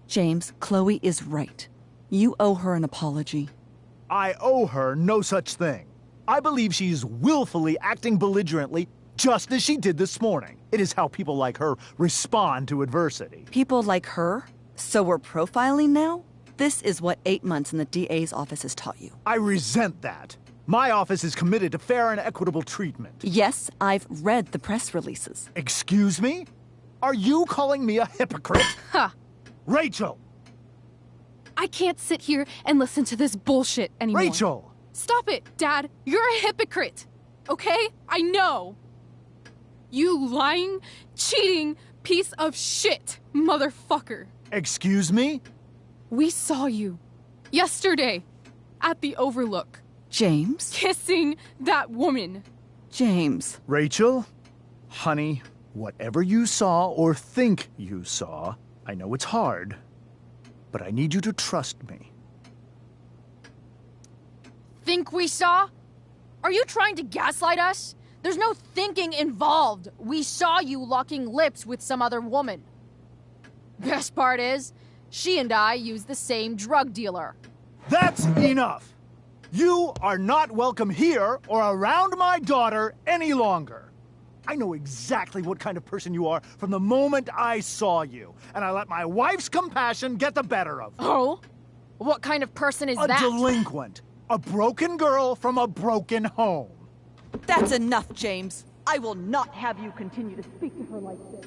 James, Chloe is right. You owe her an apology. I owe her no such thing. I believe she's willfully acting belligerently just as she did this morning. It is how people like her respond to adversity. People like her? So we're profiling now? This is what 8 months in the DA's office has taught you. I resent that. My office is committed to fair and equitable treatment. Yes, I've read the press releases. Excuse me? Are you calling me a hypocrite? Ha! Rachel! I can't sit here and listen to this bullshit anymore. Rachel! Stop it, Dad. You're a hypocrite. Okay? I know. You lying, cheating piece of shit, motherfucker. Excuse me? We saw you yesterday at the Overlook. James? Kissing that woman. James. Rachel? Honey, whatever you saw or think you saw, I know it's hard, but I need you to trust me. Think we saw? Are you trying to gaslight us? There's no thinking involved. We saw you locking lips with some other woman. Best part is, she and I use the same drug dealer. That's enough! You are not welcome here or around my daughter any longer. I know exactly what kind of person you are from the moment I saw you, and I let my wife's compassion get the better of me. Oh? What kind of person is that? A delinquent. A broken girl from a broken home. That's enough, James. I will not have you continue to speak to her like this.